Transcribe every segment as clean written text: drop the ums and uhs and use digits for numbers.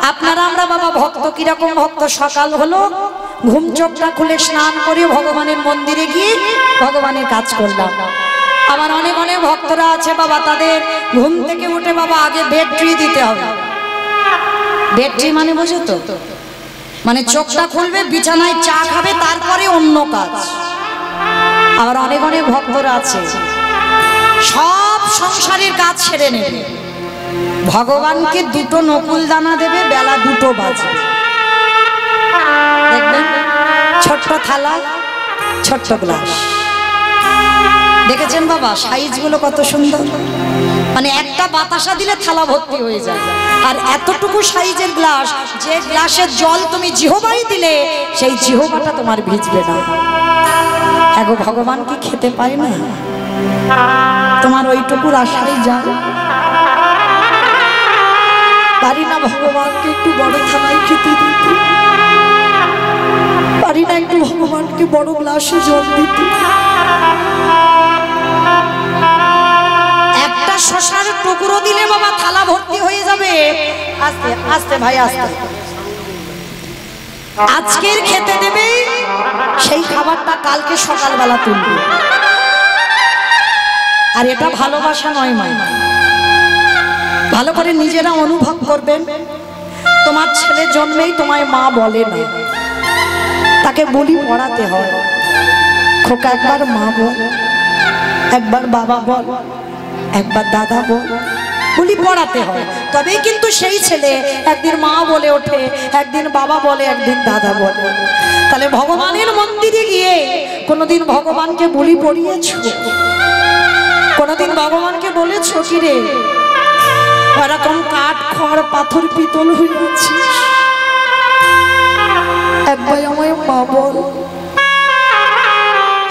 আপনারা আমরা বাবা ভক্ত কিরকম ভক্ত, সকাল হলো ঘুম চোখটা খুলে স্নান করে ভগবানের মন্দিরে গিয়ে ভগবানের কাজ করলাম। আবার অনেক অনেক ভক্তরা আছে বাবা, তাদের ঘুম থেকে উঠে বাবা আগে বেড ট্রি দিতে হবে। বেড ট্রি মানে বোঝো তো, মানে চোখটা খুলবে, বিছানায় চা খাবে, তারপরে অন্য কাজ। আবার অনেক অনেক ভক্তরা আছে সব সংসারের কাজ ছেড়ে নেবে, ভগবানকে দুটো নকুল দানা দেবে, বেলা 2টো বাজে। দেখবেন ছোট্ট থালা, ছোট্ট গ্লাস, দেখেছেন বাবা সাইজ গুলো কত সুন্দর, মানে একটা বাতাসা দিলে থালা ভর্তি হয়ে যায়। আর এতটুকু সাইজের গ্লাস, যে গ্লাসের জল তুমি জিহবাই দিলে সেই জিহবাটা তোমার ভিজবে না। এগো ভগবান কি খেতে পায় না? তোমার ওইটুকুর আশাই যায়। পারি না ভগবানকে একটু বড় থালায় খেতে দিতে, পারি না একটু ভগবানকে বড় গ্লাসে জল দিতে। একটা শশার টুকরো দিলে বাবা থালা ভর্তি হয়ে যাবে। আস্তে আস্তে ভাই আস্তে, আজকের খেতে দেবে, সেই খাবারটা কালকে সকালবেলা তুলবে। আর এটা ভালোবাসা নয় মা, ভালো করে নিজেরা অনুভব করবেন। তোমার ছেলে জন্মেই তোমায় মা বলে না, তাকে বলি পড়াতে হয়। খোকা একবার মা বল, একবার বাবা বল, একবার দাদা বল, বলি পড়াতে হয়। তবেই কিন্তু সেই ছেলে একদিন মা বলে ওঠে, একদিন বাবা বলে, একদিন দাদা বলে। তাহলে ভগবানের মন্দিরে গিয়ে কোনোদিন ভগবানকে বলি পড়িয়েছো? কোনোদিন ভগবানকে বলেছো কি রে এরকম কাঠ খড় পাথর পিতল হয়ে আছে, একবার আমায় মা বল,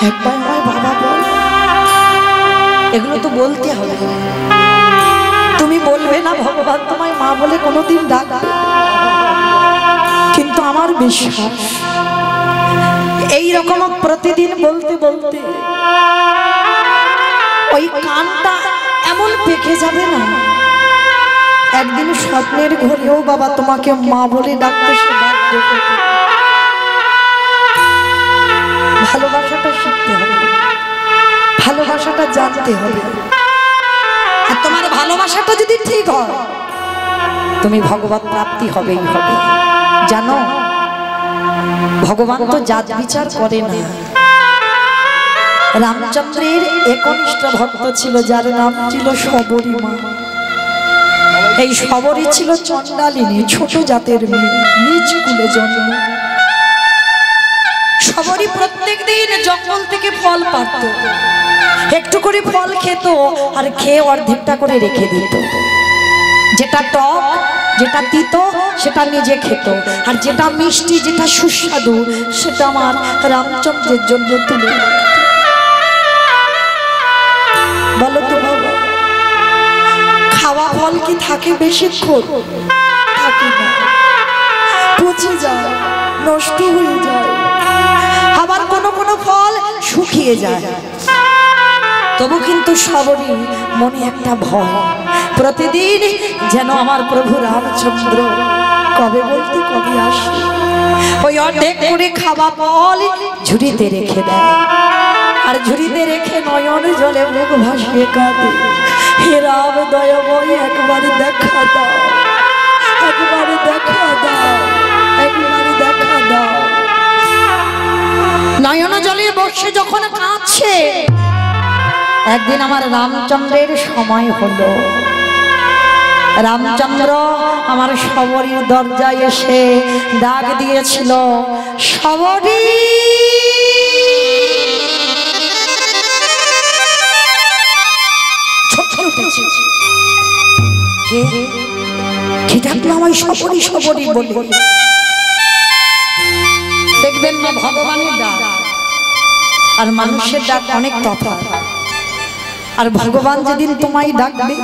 একবার আমায় বাবা বল? এগুলো তো বলতে হবে। তুমি বলবে না ভগবান তোমায় মা বলে কোনোদিন ডাকবে, কিন্তু আমার বিশ্বাস এই রকম প্রতিদিন বলতে বলতে ওই কানটা এমন পেকে যাবে না, একদিন স্বপ্নের ঘরেও বাবা তোমাকে মা বলে ডাকতে সে বাধ্য হবে। ভালোবাসাটা শিখতে হবে, ভালোবাসাটা জানতে হবে। আর তোমার ভালোবাসাটা যদি ঠিক হয়, তুমি ভগবত প্রাপ্তি হবেই হবে। জানো ভগবান তো জাত বিচার করে না। রামচন্দ্রের একনিষ্ঠ ভক্ত ছিল যার নাম ছিল শবরী মা। এই শবরী ছিল চণ্ডালিনী, ছোট জাতের মেয়ে, নিজ কুলে জন্ম। শবরী প্রত্যেক দিন জঙ্গল থেকে ফল পাড়ত, একটু করে ফল খেত, আর খেয়ে অর্ধেকটা করে রেখে দিত। যেটা টক, যেটা তিতো সেটা নিজে খেত, আর যেটা মিষ্টি, যেটা সুস্বাদু সেটা আমার রামচন্দ্রের জন্য তুলে রাখত। বলো তো বাবা, খাওয়া ফল কি থাকে বেশিক্ষণ? থাকে না, পচে যায়, নষ্ট হয়ে যায়। আবার কোনো কোনো ফল শুকিয়ে যায়। তবু কিন্তু সবরই মনে একটা ভয়, প্রতিদিন যেন আমার প্রভু রামচন্দ্র কবে বলতে কবে আসে। ওই অর্ধেক করে খাওয়া ফল ঝুড়িতে রেখে দেয়, আর ঝুড়িতে রেখে নয়ন জলে মুখ ভাসিয়ে কাঁদে, হে রাম দয়াময় একবার দেখা দাও, একবার দেখা দাও, একবার দেখা দাও। নয়ন জলে বসে যখন কাঁদছে, একদিন আমার রামচন্দ্রের সময় হলো। রামচন্দ্র আমার শবরীর দরজায় এসে ডাক দিয়েছিল, শবরী। কে ডাকলো আমায় শবরী শবরী বলে? দেখবেন না ভগবানের ডাক আর মানুষের ডাক অনেক তফাৎ। আর ভগবান যেদিন তোমায় ডাকবে,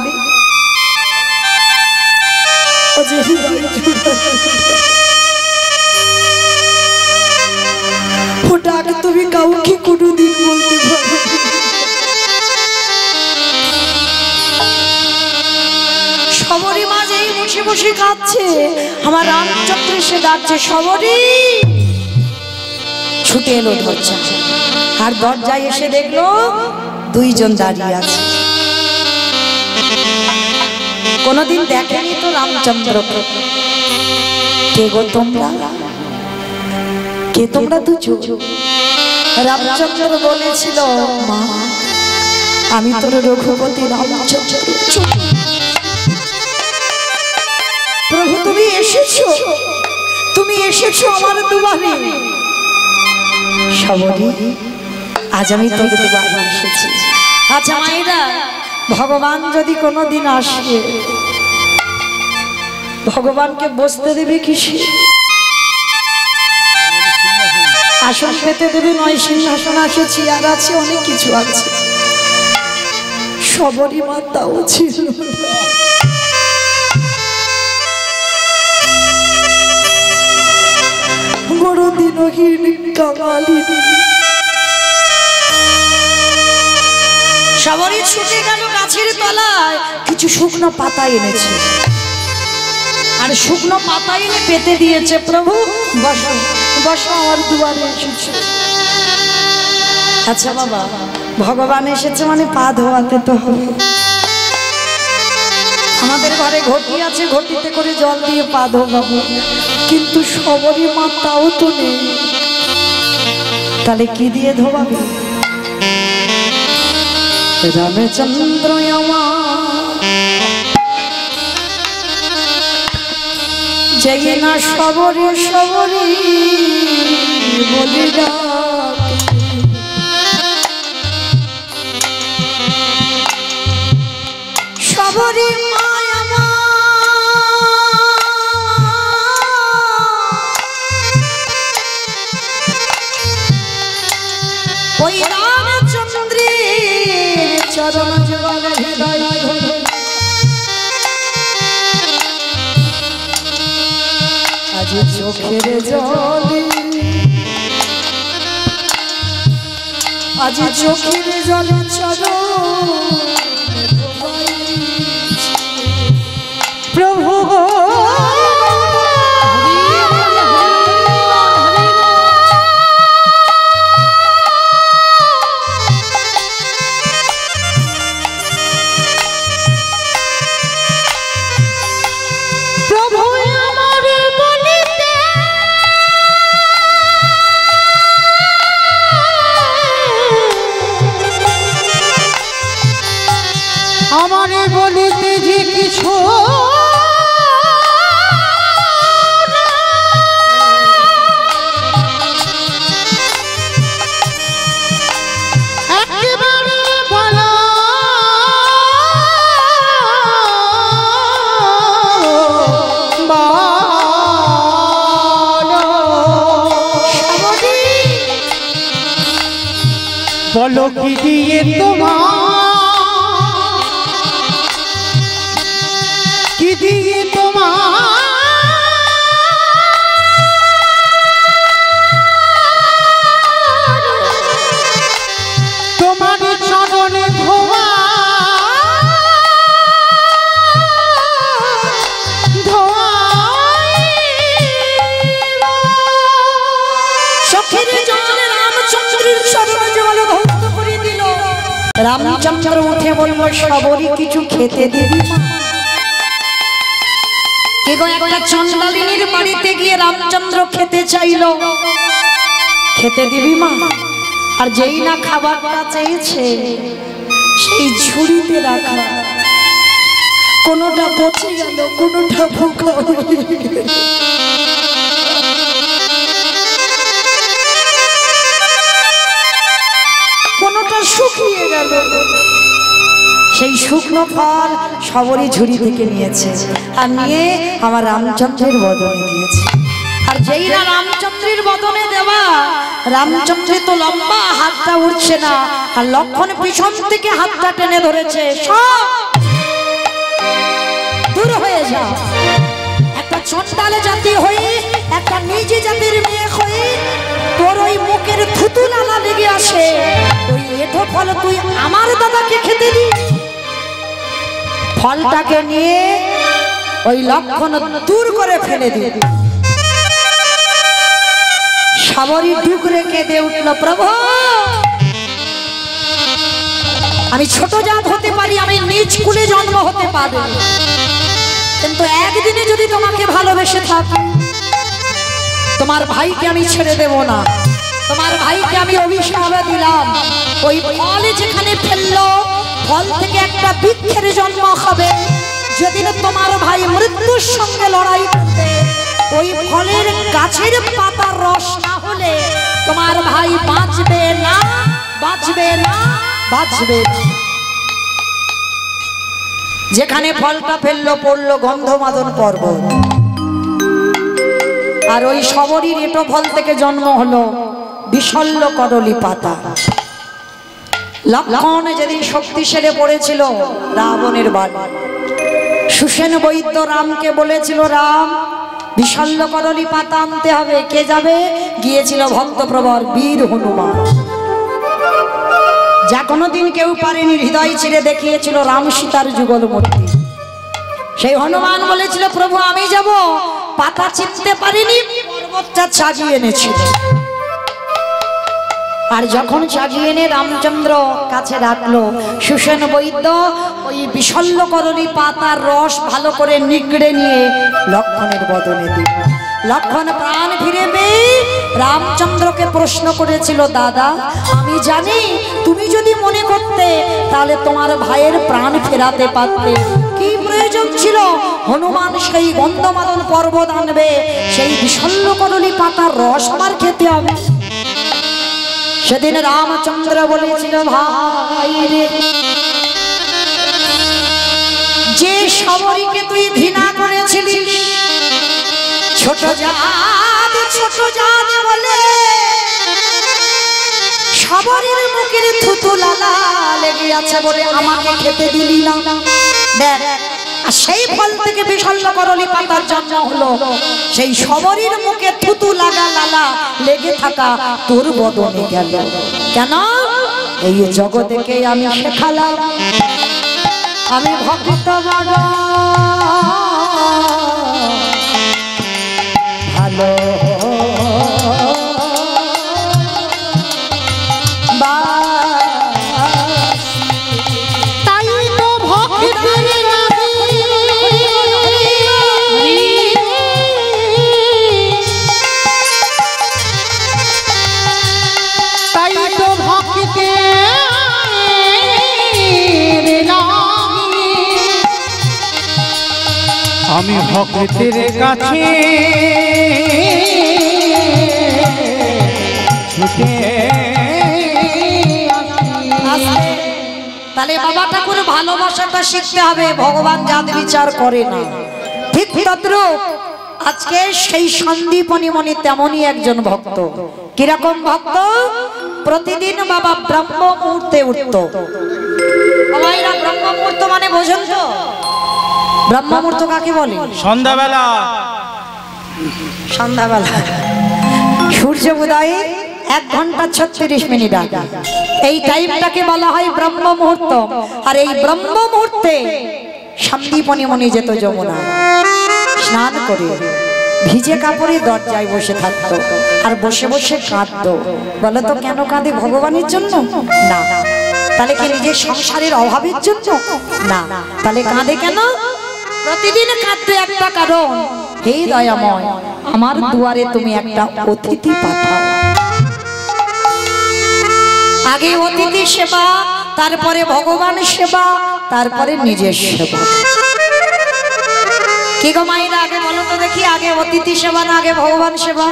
ও ডাক তুমি কাউকে কোনোদিন বলতে পারো। শবরী মা যেই মুছে বসে কাঁদছে, আমার রামচন্দ্র এসে ডাকছে শবরী। ছুটে এলো দরজা, আর দরজায় এসে দেখলো দুইজন দাঁড়িয়ে আছে। কোনদিন দেখেনি তো রামচন্দ্রকে। কে গো তোমরা? কে তোমরা দুজন? রামচন্দ্র বলেছিল, মা আমি তোর রঘুপতি রামচন্দ্র। প্রভু তুমি এসেছো, তুমি এসেছো আমার দুয়ারে। শবরী আজ আমি তোর দুয়ারে এসেছি। আচ্ছা মায়েরা, ভগবান যদি কোনোদিন আসে, ভগবানকে বসতে দেবে কিসে? আসন পেতে দেবে নয়, সিংহাসন আছে, চেয়ার আছে, অনেক কিছু আছে। শবরী মাতাও ছিল। বড় দিনহীন কাঙালিনী। শবরী ছুটে গেল গাছের তলায়, কিছু শুকনো পাতা এনেছে, আর শুকনো পাতা এনে পেতে দিয়েছে। প্রভু বসো বসো, আমার দুয়ারে এসেছে। আচ্ছা বাবা, ভগবান এসেছে মানে পা ধোয়াতে তো হবে। আমাদের ঘরে ঘটি আছে, ঘটিতে করে জল দিয়ে পা ধোয়াবো, কিন্তু শবরী মা তাও তো নেই, তাহলে কি দিয়ে ধোয়াবে? রামচন্দ্র জয় না শবরী শবরী বলি শবরী মায়া ওই রামচন্দ্রের চরণ যুগল হৃদয় আজ চোখের জলে, আজ চোখের জলে চরণ প্রভু গো। আমারে বলিতে যে কিছু একেবারে বলো, বলো কি দিয়ে তোমার, কি দিয়ে তোমার তোমার চরণে ধোয়া ধোয়া চোখের জলে রামচন্দ্রের চরণ জল ভক্ত করে দিল। রামচন্দ্র উঠে বলল, শবরী কিছু খেতে দিবি? একটা চন্ডালিনীর বাড়িতে গিয়ে রামচন্দ্র খেতে চাইল, খেতে দিবি মা? আর যেই না খাবারটা চেয়েছে, সেই ঝুড়িতে রাখা কোনোটা পচে গেল, কোনোটা পোকা হয়ে গেল। কোনোটা শুকিয়ে গেল। সেই শুকনো ফল শবরী ঝুড়ি থেকে নিয়েছে, আর নিয়ে আমার রামচন্দ্রের বদনে দিয়েছে। আর যেই না রামচন্দ্রের বদনে দেওয়া, রামচন্দ্রের তো লম্বা হাতটা উঠছে না, আর লক্ষণ পিছন থেকে হাতটা টেনে ধরেছে, সব দূর হয়ে যা। একটা চন্ডালে জাতি হয়ে, একটা নিজে জাতির মেয়ে হয়ে তোর ওই মুখের থুতু নালা লেগে আসে, ওই এঠো ফল তুই আমার দাদাকে খেতে দিস? ফলটাকে নিয়ে ওই লক্ষণ দূর করে ফেলে দিল। সাবরী ডুকরে কেঁদে উঠল, প্রভু আমি ছোট জাত হতে পারি, আমি নিজ কুলে জন্ম হতে পারি, কিন্তু একদিনে যদি তোমাকে ভালোবেসে থাকি, তোমার ভাইকে আমি ছেড়ে দেব না। তোমার ভাইকে আমি অভিশাপ দিলাম, ওই ফল যেখানে ফেললো ফল থেকে একটা বৃক্ষের জন্ম হবে। যেদিন তোমার ভাই মৃত্যুর সঙ্গে লড়াই করবে, ওই ফলের গাছের পাতার রস না হলে তোমার ভাই বাঁচবে না, বাঁচবে না, বাঁচবে না। যেখানে ফলটা ফেললো পড়লো গন্ধমাদন পর্বত, আর ওই শবরীর এটো ফল থেকে জন্ম হলো বিশল্য কদলী পাতা। লক্ষণ যেদিন শক্তি সেরে পড়েছিল রাবণের বাড়ি, সুসেন বৈদ্য রামকে বলেছিল, রাম বিশল্য কদলী পাতা আনতে হবে। কে যাবে? গিয়েছিল ভক্তপ্রবর বীর হনুমান। যা কোনোদিন কেউ পারেনি, হৃদয় চিরে দেখিয়েছিল রাম সীতার যুগল মূর্তি। সেই হনুমান বলেছিল, প্রভু আমি যাব, পাতা চিনতে পারিনি, পর্বতটা চাগিয়ে এনেছিল। আর যখন চাগিয়ে এনে রামচন্দ্র কাছে রাখলো, সুসেন বৈদ্য ওই বিশল্য করণী পাতার রস ভালো করে নিগড়ে নিয়ে লক্ষণের বদনে দিল। লক্ষণ প্রাণ ফিরে পেয়ে রামচন্দ্রকে প্রশ্ন করেছিল, দাদা আমি জানি তুমি যদি মনে করতে তাহলে তোমার ভাইয়ের প্রাণ ফেরাতে পারতে, কি প্রয়োজন ছিল হনুমান সেই গন্ধমাদন পর্বত আনবে, সেই বিশল্য করণী পাতার রস আমার খেতে হবে? সেদিন রামচন্দ্র বলেছিল, ভাই রে, যে শবরীকে তুই ঘৃণা করেছিলিস, ছোট জাত বলে শবরীর মুখের থুতু লালা লেগে আছে বলে আমাকে খেতে দিলি না। দেখ, আর সেই ফল থেকে বিশল্য করণী পাতার জন্ম হলো, সেই শবরীর মুখে থুতু লাগা লালা লেগে থাকা তোর বদনে গেল কেন? এই জগতেকে আমি শেখালাম, আমি ভক্ত বড় ভালো আমি ভক্তের কাছে ছুটে আসি। তাহলে বাবা ঠাকুর ভালোবাসাটা শিখতে হবে, ভগবান জাত বিচার করে না। ঠিক তদ্রূপ আজকে সেই সন্দীপনী মনি তেমনই একজন ভক্ত। কিরকম ভক্ত? প্রতিদিন বাবা ব্রহ্ম মুহূর্তে উঠত। বাবা এরা ব্রহ্ম মুহূর্ত মানে বোঝেন তো? ব্রহ্ম মুহূর্ত কাকে বলে? সন্ধ্যাবেলা, সন্ধ্যাবেলা সূর্য উদয়ে 1 ঘন্টা 36 মিনিট আগে এই টাইমটাকে বলা হয় ব্রহ্ম মুহূর্ত। আর এই ব্রহ্ম মুহূর্তে সন্দীপনী মনি যেত যমুনা, স্নান করে ভিজে কাপড়ে দরজায় বসে থাকতো আর বসে বসে কাঁদতো। বলো তো কেন কাঁদে? ভগবানের জন্য না। তাহলে কি নিজের সংসারের অভাবের জন্য না? তাহলে কাঁদে কেন? প্রতিদিন কাঁদতে একটা কারণ, হে দয়াময় আমার দুয়ারে তুমি একটা অতিথি পাঠাও। আগে অতিথি সেবা, তারপরে ভগবান সেবা, তারপরে নিজের সেবা। কি গো মায়েরা আগে বলো তো দেখি, আগে অতিথি সেবা না আগে ভগবান সেবা?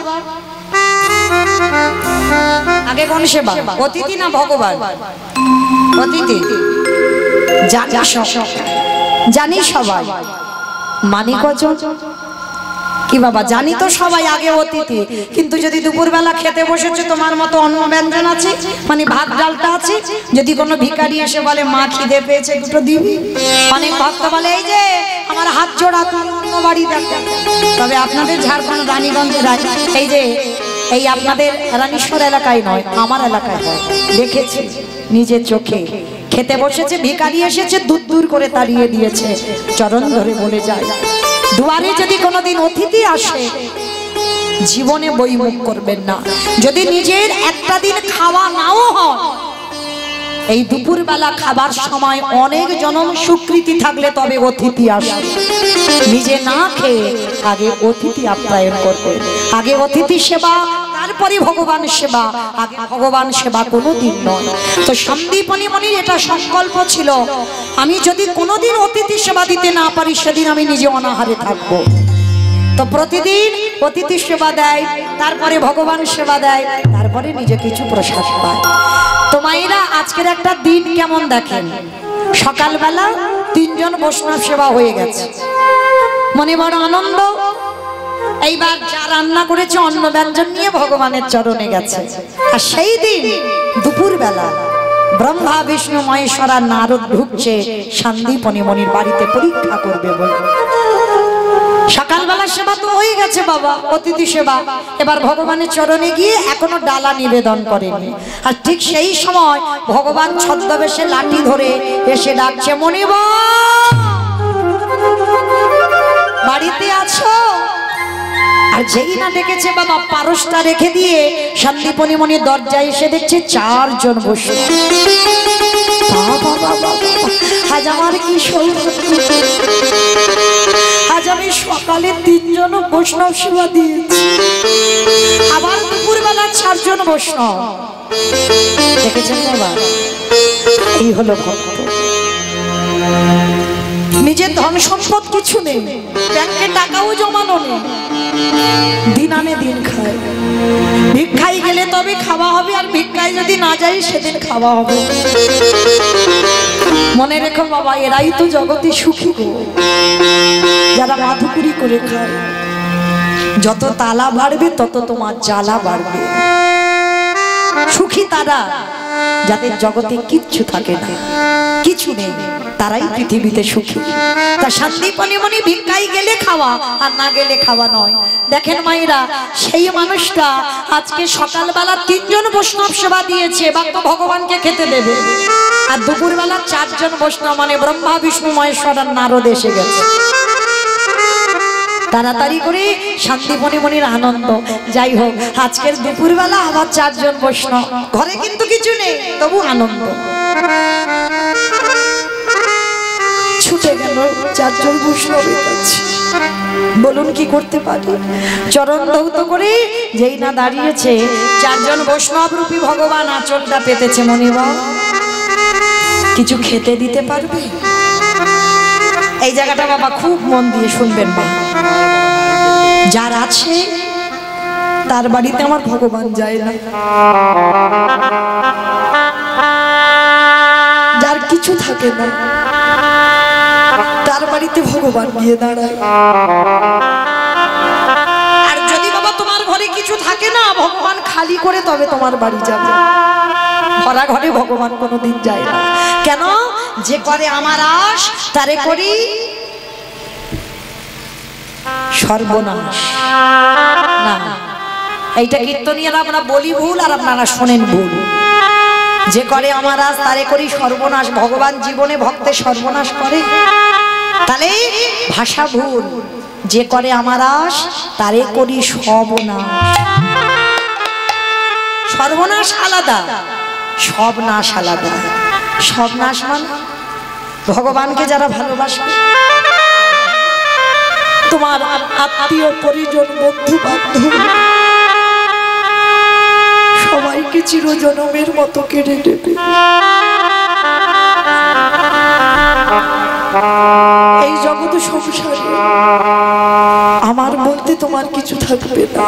আগে কোন সেবা? অতিথি না ভগবান? অতিথি। জানি সবাই, মানি কজন? কি বাবা জানি তো সবাই আগে অতিথি, কিন্তু যদি দুপুরবেলা খেতে বসেছে তোমার মতো অন্ন ব্যঞ্জন আছে, মানে ভাত ডালটা আছে, যদি কোনো ভিখারি এসে বলে মা খিদে পেয়েছে দুটো দিবি, অনেক ভক্ত বলে এই যে আমার হাত জোড়া তুমি অন্য বাড়ি দেখো। তবে আপনাদের ঝাড়খণ্ড রানীগঞ্জের এই যে এই আপনাদের রানীশ্বর এলাকায় নয়, আমার এলাকায় হয়, দেখেছি নিজের চোখে। খেতে বসেছে, ভিখারি এসেছে, দূর দূর করে তাড়িয়ে দিয়েছে, চরণ ধরে বলে যায় দুয়ারে যদি কোনোদিন অতিথি আসে জীবনে বইমুখ করবেন না। যদি নিজের একটা দিন খাওয়া নাও হয়, এই দুপুরবেলা খাবার সময় অনেক জনম স্বীকৃতি থাকলে তবে অতিথি আসে। নিজে না খেয়ে আগে অতিথি আপ্যায়ন করবে। আগে অতিথি সেবা, তারপরে ভগবান সেবা। আগে ভগবান সেবা কোনোদিন নয়। তো সন্দীপনী মনির এটা সংকল্প ছিল, আমি যদি কোনোদিন অতিথি সেবা দিতে না পারি সেদিন আমি নিজে অনাহারে থাকবো। তো প্রতিদিন অতিথি সেবা দেয়, তারপরে ভগবান সেবা দেয়, তারপরে নিজে কিছু প্রসাদ পায়। তো মায়েরা আজকের একটা দিন কেমন দেখেন, সকালবেলা 3 জন বৈষ্ণব সেবা হয়ে গেছে, মনে বড় আনন্দ। এইবার যা রান্না করেছে অন্ন ব্যঞ্জন নিয়ে ভগবানের চরণে গেছে। আর সেই দিন দুপুরবেলা ব্রহ্মা বিষ্ণু মহেশ্বর আর নারদ ঢুকছে সন্দীপনী মনির বাড়িতে পরীক্ষা করবে বলে। সকালবেলা সেবা তো হয়ে গেছে বাবা, অতিথি সেবা। এবার ভগবানের চরণে গিয়ে এখনো ডালা নিবেদন করেনি। আর ঠিক সেই সময় ভগবান ছদ্মবেশে লাঠি ধরে এসে ডাকছে, মনিব বাড়িতে আছো? আর যেই না ডেকেছে বাবা, পারসটা রেখে দিয়ে সন্দীপনী মনির দরজায় এসে দেখছে 4 জন বসে। আজ আমার কি সৌভাগ্য, আজ আমি সকালে 3 জন বৈষ্ণব সেবা দিয়েছি, আবার দুপুরবেলা 4 জন বৈষ্ণব। দেখেছেন বাবা, এই হলো ভক্ত। নিজের ধন সম্পদ কিছু নেই, ব্যাংকে টাকাও জমানো নেই, দিন আনে দিন খায়। ভিক্ষায় গেলে তবে খাওয়া হবে, আর ভিক্ষায় যদি না যাই সেদিন খাওয়া হবে। মনে রেখো বাবা, এরাই তো জগতে সুখী গো, যারা মাধুকুরি করে খায়। যত তালা বাড়বে তত তোমার জ্বালা বাড়বে। সুখী তারা যাদের জগতে কিচ্ছু থাকে না, কিছু নেই, তারাই পৃথিবীতে সুখী। তা সন্দীপনী মনি ভিক্ষায় গেলে খাওয়া, আর না গেলে খাওয়া নয়। দেখেন মায়েরা, সেই মানুষটা আজকে সকালবেলা 3 জন বৈষ্ণব সেবা দিয়েছে, এবার তো ভগবানকে খেতে দেবে। আর দুপুরবেলা 4 জন বৈষ্ণব মানে ব্রহ্মা বিষ্ণু মহেশ্বর আর নারদ এসে গেছে। তাড়াতাড়ি করে সন্দীপনী মনির আনন্দ। যাই হোক, আজকের দুপুরবেলা আবার 4 জন বৈষ্ণব, ঘরে কিন্তু কিছু নেই, তবু আনন্দ। ছুটে গেল 4 জন বৈষ্ণবের কাছে। বলুন কি করতে পারি? চরণ ধৌত করে যেই না দাঁড়িয়েছে, 4 জন বৈষ্ণব রূপী ভগবান আঁচলটা পেতেছে। মনিবা কিছু খেতে দিতে পারবে? এই জায়গাটা বাবা খুব মন দিয়ে শুনবেন মা। যার আছে তার বাড়িতে আমার ভগবান যায় না, যার কিছু থাকে না তার বাড়িতে ভগবান গিয়ে দাঁড়ায়। আর যদি বাবা তোমার ঘরে কিছু থাকে না, ভগবান খালি করে তবে তোমার বাড়ি যাবে। ভরা ঘরে ভগবান কোনোদিন যায় না। কেন? যে করে আমার আশ তারে করি সর্বনাশ। না, এইটা কীর্তনিয়ারা আমরা বলি ভুল, আর আপনারা শোনেন ভুল। যে করে আমার আশ তারে করি সর্বনাশ। ভগবান জীবনে ভক্তের সর্বনাশ করে? তাহলে ভাষা ভুল। যে করে আমার আশ তারে করি সর্বনাশ। সর্বনাশ আলাদা, সব নাশ আলাদা। সব নাশ মানে ভগবানকে যারা ভালোবাসে, তোমার আত্মীয় পরিজন বন্ধু বান্ধব সবাইকে চিরজনমের মতো কেড়ে নেবে। এই জগৎ সংসারে আমার বলতে তোমার কিছু থাকবে না।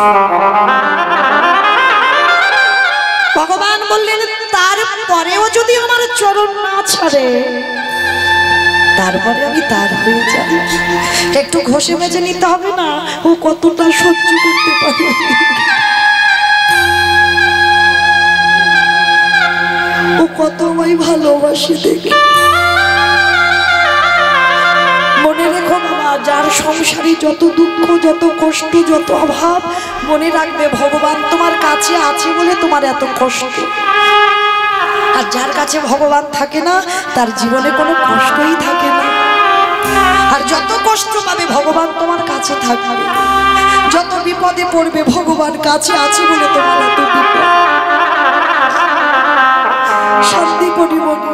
ভগবান বললেন তারপরেও যদি আমার চরণ না ছাড়ে, তারপরে আমি তার হয়ে যাই। একটু ঘষে মেজে নিতে হবে না? ও কতটা সহ্য করতে পারে। ও কত আমায় ভালোবাসে দেখে। মনে রেখো বাবা, যার সংসারে যত দুঃখ, যত কষ্ট, যত অভাব, মনে রাখবে ভগবান তোমার কাছে আছে বলে তোমার এত কষ্ট। আর যার কাছে ভগবান থাকে না, তার জীবনে কোনো কষ্টই থাকে না। আর যত কষ্ট পাবে ভগবান তোমার কাছে থাকবে, যত বিপদে পড়বে ভগবান কাছে আছে বলে তোমার এত বিপদ। শান্তি পরিমণি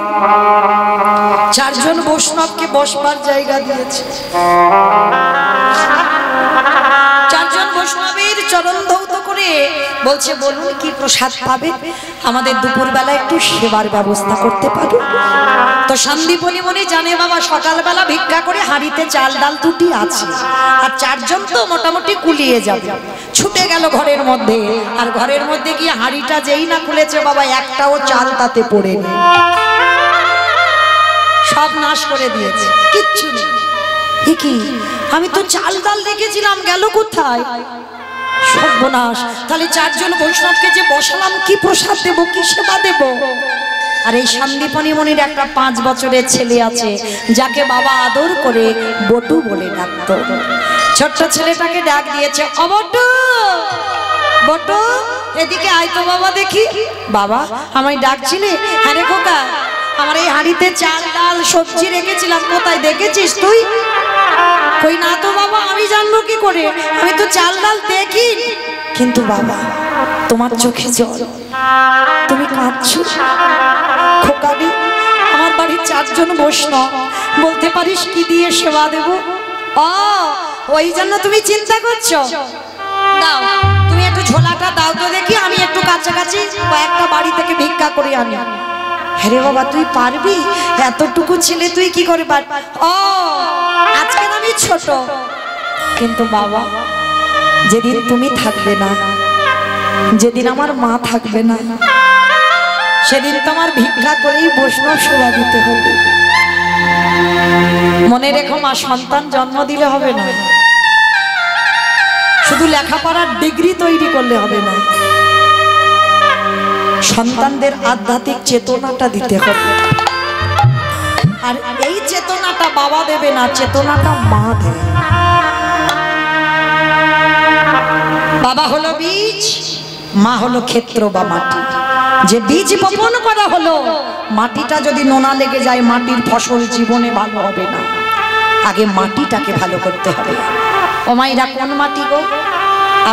চারজন বৈষ্ণবকে বসবার জায়গা দিয়েছে। চারজন বৈষ্ণবের চরণ ধৌত করে বলছে, বলুন কি প্রসাদ পাবে, আমাদের দুপুরবেলা একটু সেবার ব্যবস্থা করতে পারো? তো সন্দীপনী মনে জানে বাবা সকালবেলা ভিক্ষা করে হাঁড়িতে চাল ডাল দুটি আছে, আর চারজন তো মোটামুটি কুলিয়ে যাবে। ছুটে গেল ঘরের মধ্যে, আর ঘরের মধ্যে গিয়ে হাঁড়িটা যেই না খুলেছে বাবা একটাও চাল তাতে পড়েনি, সব নাশ করে দিয়েছে, কিচ্ছু নেই। কি আমি তো চাল ডাল রেখেছিলাম, গেল কোথায়? সর্বনাশ। তাহলে চারজন বৈষ্ণবকে যে বসালাম কি প্রসাদ দেব, কি সেবা দেব? আর এই সন্দীপনী মনির একটা 5 বছরের ছেলে আছে, যাকে বাবা আদর করে বটু বলে ডাকত। ছোট্ট ছেলেটাকে ডাক দিয়েছে, ও বটু, বটু এদিকে আয় তো বাবা দেখি। বাবা আমায় ডাকছিলে? হ্যাঁ রে খোকা, আমার এই হাঁড়িতে চাল ডাল সবজি রেখেছিলাম, কোথায় দেখেছিস তুই? কই না তো বাবা, আমি জানবো কি করে, আমি তো চাল ডাল দেখি। কিন্তু বাবা তোমার চোখে জল, তুমি কাঁদছো। খোকাবি আমার বাড়ির চারজন বৈষ্ণব, বলতে পারিস কি দিয়ে সেবা দেব? ও ওই জন্য তুমি চিন্তা করছো? দাও তুমি একটু ঝোলাটা দাও তো দেখি, আমি একটু কাছাকাছি কয়েকটা বাড়ি থেকে ভিক্ষা করে আনি। হ্যাঁ বাবা তুই পারবি? এতটুকু ছেলে তুই কি করে পারবি? ও আজকে আমি ছোট, কিন্তু বাবা যেদিন তুমি থাকবে না, যেদিন আমার মা থাকবে না, সেদিন তোমার ভিক্ষা করেই বৈষ্ণব সেবা দিতে হবে। মনে রেখো মা, সন্তান জন্ম দিলে হবে না, শুধু লেখাপড়ার ডিগ্রি তৈরি করলে হবে না, সন্তানদের আধ্যাত্মিক চেতনাটা দিতে হবে। আর এই চেতনাটা বাবা দেবে না, চেতনাটা মা দেবে। বাবা হলো বীজ, মা হলো ক্ষেত্র বা মাটি। যে বীজ বপন করা হলো, মাটিটা যদি নোনা লেগে যায় মাটির ফসল জীবনে ভালো হবে না। আগে মাটিটাকে ভালো করতে হবে। ও মাইরা কোন মাটি গো?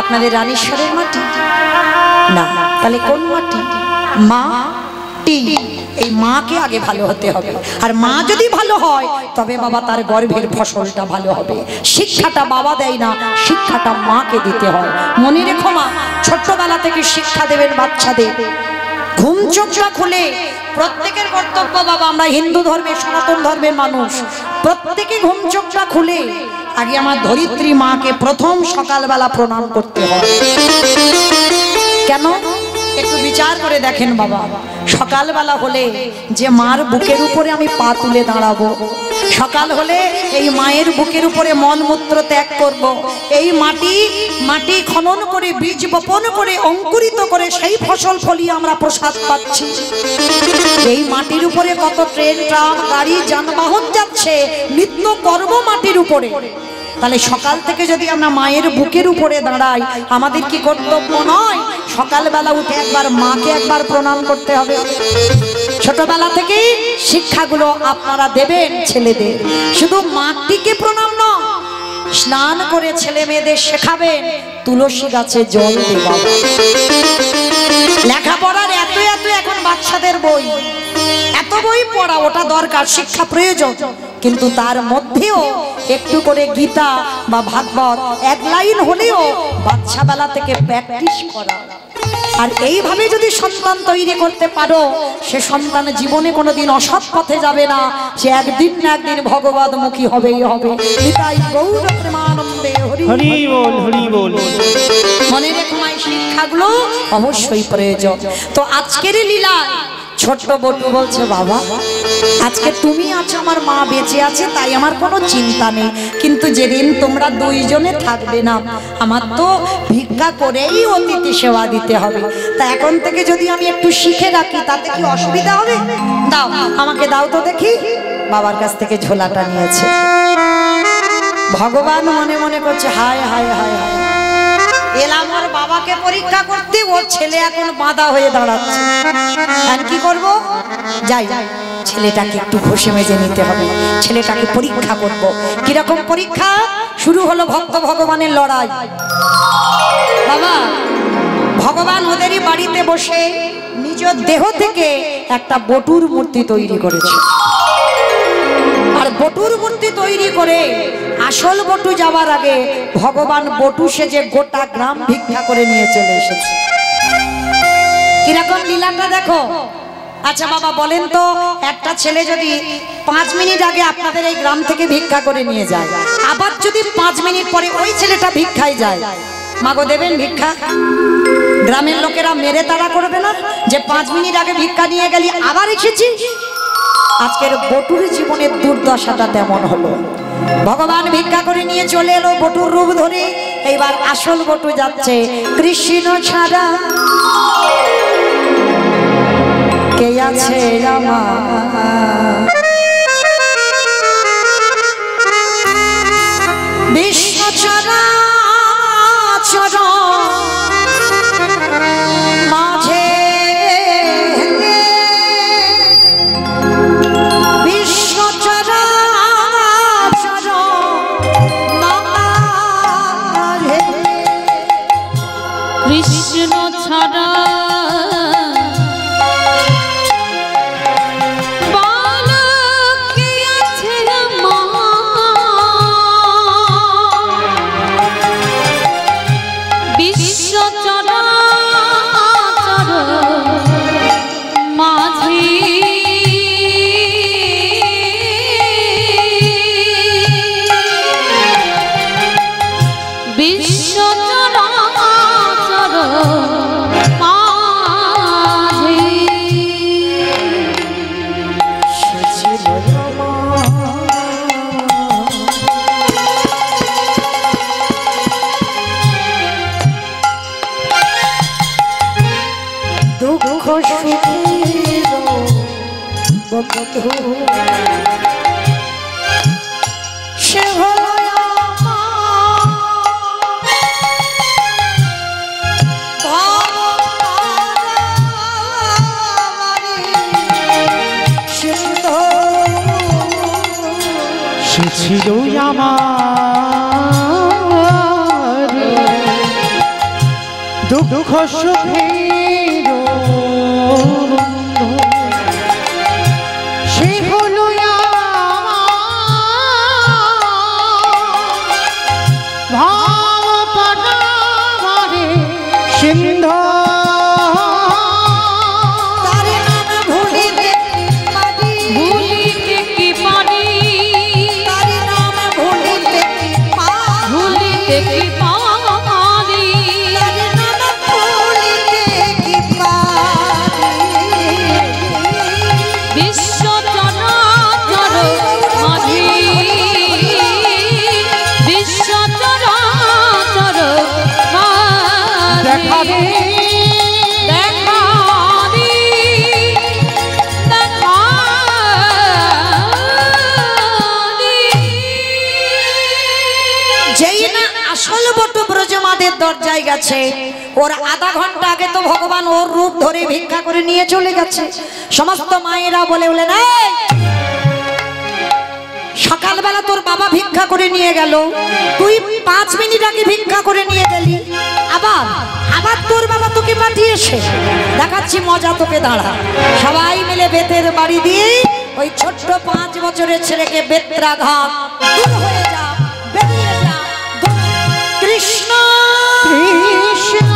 আপনাদের রানীশ্বরের মাটি না, তাহলে কোন মাটি? মাটি। এই মাকে আগে ভালো হতে হবে, আর মা যদি ভালো হয় তবে বাবা তার গর্ভের ফসলটা ভালো হবে। শিক্ষাটা বাবা দেয় না, শিক্ষাটা মাকে দিতে হয়। মনে রেখো মা, ছোট্টবেলা থেকে শিক্ষা দেবেন বাচ্চাদের। ঘুম চোখটা খুলে প্রত্যেকের কর্তব্য বাবা, আমরা হিন্দু ধর্মের সনাতন ধর্মের মানুষ, প্রত্যেকে ঘুম চোখটা খুলে আগে আমার ধরিত্রী মাকে প্রথম সকালবেলা প্রণাম করতে হয়। কেন? একটু বিচার করে দেখেন বাবা, সকালবেলা হলে যে মার বুকের উপরে আমি পা তুলে দাঁড়াবো, সকাল হলে এই মায়ের বুকের উপরে মলমূত্র ত্যাগ করব, এই মাটি খনন করে বীজ বপন করে অঙ্কুরিত করে সেই ফসল ফলিয়ে আমরা প্রসাদ পাচ্ছি। এই মাটির উপরে কত ট্রেন, ট্রাম, গাড়ি, যানবাহন যাচ্ছে, নিত্য কর্ম মাটির উপরে। তাহলে সকাল থেকে যদি আমরা মায়ের বুকের উপরে দাঁড়াই, আমাদের কি কর্তব্য নয় সকালবেলা উঠে একবার মাকে একবার প্রণাম করতে হবে? ছোটবেলা থেকে শিক্ষাগুলো আপনারা দেবেন ছেলেদের, শুধু মাটিকে প্রণাম নয়, স্নান করে ছেলে মেয়েদের শেখাবেন তুলসী গাছে জল দেওয়া। লেখাপড়ার এত এত এখন বাচ্চাদের বই, এত বই পড়া, ওটা দরকার, শিক্ষা প্রয়োজন, কিন্তু তার মধ্যেও একটু করে গীতা বা ভাগবত এক লাইন হলেও বাচ্চা বেলা থেকে প্র্যাকটিস করা। আর এইভাবে যদি সন্তান তৈরি করতে পারো, সে সন্তান জীবনে কোনোদিন অসৎ পথে যাবে না, সে একদিন না একদিন ভগবতমুখী হবেই হবে। নিতাই গৌর প্রেমানন্দে হরি বল, হরি বল। মনে রেখো এই শিক্ষাগুলো অবশ্যই প্রয়োজন। তো আজকের লীলা ছোট্ট বটু বলছে, বাবা আজকে তুমি আছো, আমার মা বেঁচে আছে, তাই আমার কোনো চিন্তা নেই, কিন্তু যেদিন তোমরা দুইজনে থাকবে না, আমার তো ভিক্ষা করেই অতিথি সেবা দিতে হবে। তা এখন থেকে যদি আমি একটু শিখে রাখি তাতে কি অসুবিধা হবে? দাও আমাকে দাও তো দেখি। বাবার কাছ থেকে ঝোলাটা নিয়েছে। ভগবান মনে মনে করছে, হায় হায় হায় হায়, এলাম ওর বাবাকে পরীক্ষা করতে, ওর ছেলে এখন বাঁধা হয়ে দাঁড়াচ্ছে, আর কি করবো? যাই ছেলেটাকে একটু ঘষে মেজে নিতে হবে, ছেলেটাকে পরীক্ষা করব। কিরকম পরীক্ষা? শুরু হলো ভক্ত ভগবানের লড়াই। বাবা ভগবান ওদেরই বাড়িতে বসে নিজ দেহ থেকে একটা বটুর মূর্তি তৈরি করেছে, আর বটুর মূর্তি তৈরি করে আসল বটু যাওয়ার আগে ভগবান বটু সেজে গোটা গ্রাম ভিক্ষা করে নিয়ে চলে এসেছে। কিরকম লীলাটা দেখো। আচ্ছা বাবা বলেন তো, একটা ছেলে যদি 5 মিনিট আগে আপনাদের এই গ্রাম থেকে ভিক্ষা করে নিয়ে যায়, আবার যদি 5 মিনিট পরে ওই ছেলেটা ভিক্ষায় যায়, মাগো দেবেন ভিক্ষা? গ্রামের লোকেরা মেরে তাড়া করবে না যে 5 মিনিট আগে ভিক্ষা নিয়ে গেলি আবার এসেছিস? আজকের বটুর জীবনের দুর্দশাটা তেমন হলো। ভগবান ভিক্ষা করে নিয়ে চলে এলো বটুর রূপ ধরে। এইবার আসল বটু যাচ্ছে, কৃষ্ণ ছাড়া কে আছে আমার, বিশ্ব চরাচর মাঝে বিশ্ব চরাচর মাঝে কৃষ্ণ ছাড়া সে হলো সে ছিল আমার দুঃখ সুখের বন্ধু, সে হলো ভাব পারে সিন্ধু। দরজায় গেছে, ওর আধা ঘন্টা আগে তো ভগবান ওর রূপ ধরে ভিক্ষা করে নিয়ে চলে গেছে। সমস্ত মায়েরা বলে বলে না, সকালবেলা তোর বাবা ভিক্ষা করে নিয়ে গেল, তুই 5 মিনিট আগে ভিক্ষা করে নিয়ে গেলি, আবার আবার তোর বাবা তোকে পাঠিয়েছে, দেখাচ্ছি মজা তোকে, দাঁড়া। সবাই মিলে বেতের বাড়ি দিয়ে ওই ছোট্ট 5 বছরের ছেলেকে বেত্রাঘাত, দূর হয়ে যা, বেরিয়ে যা, কৃষ্ণ কৃষ্ণ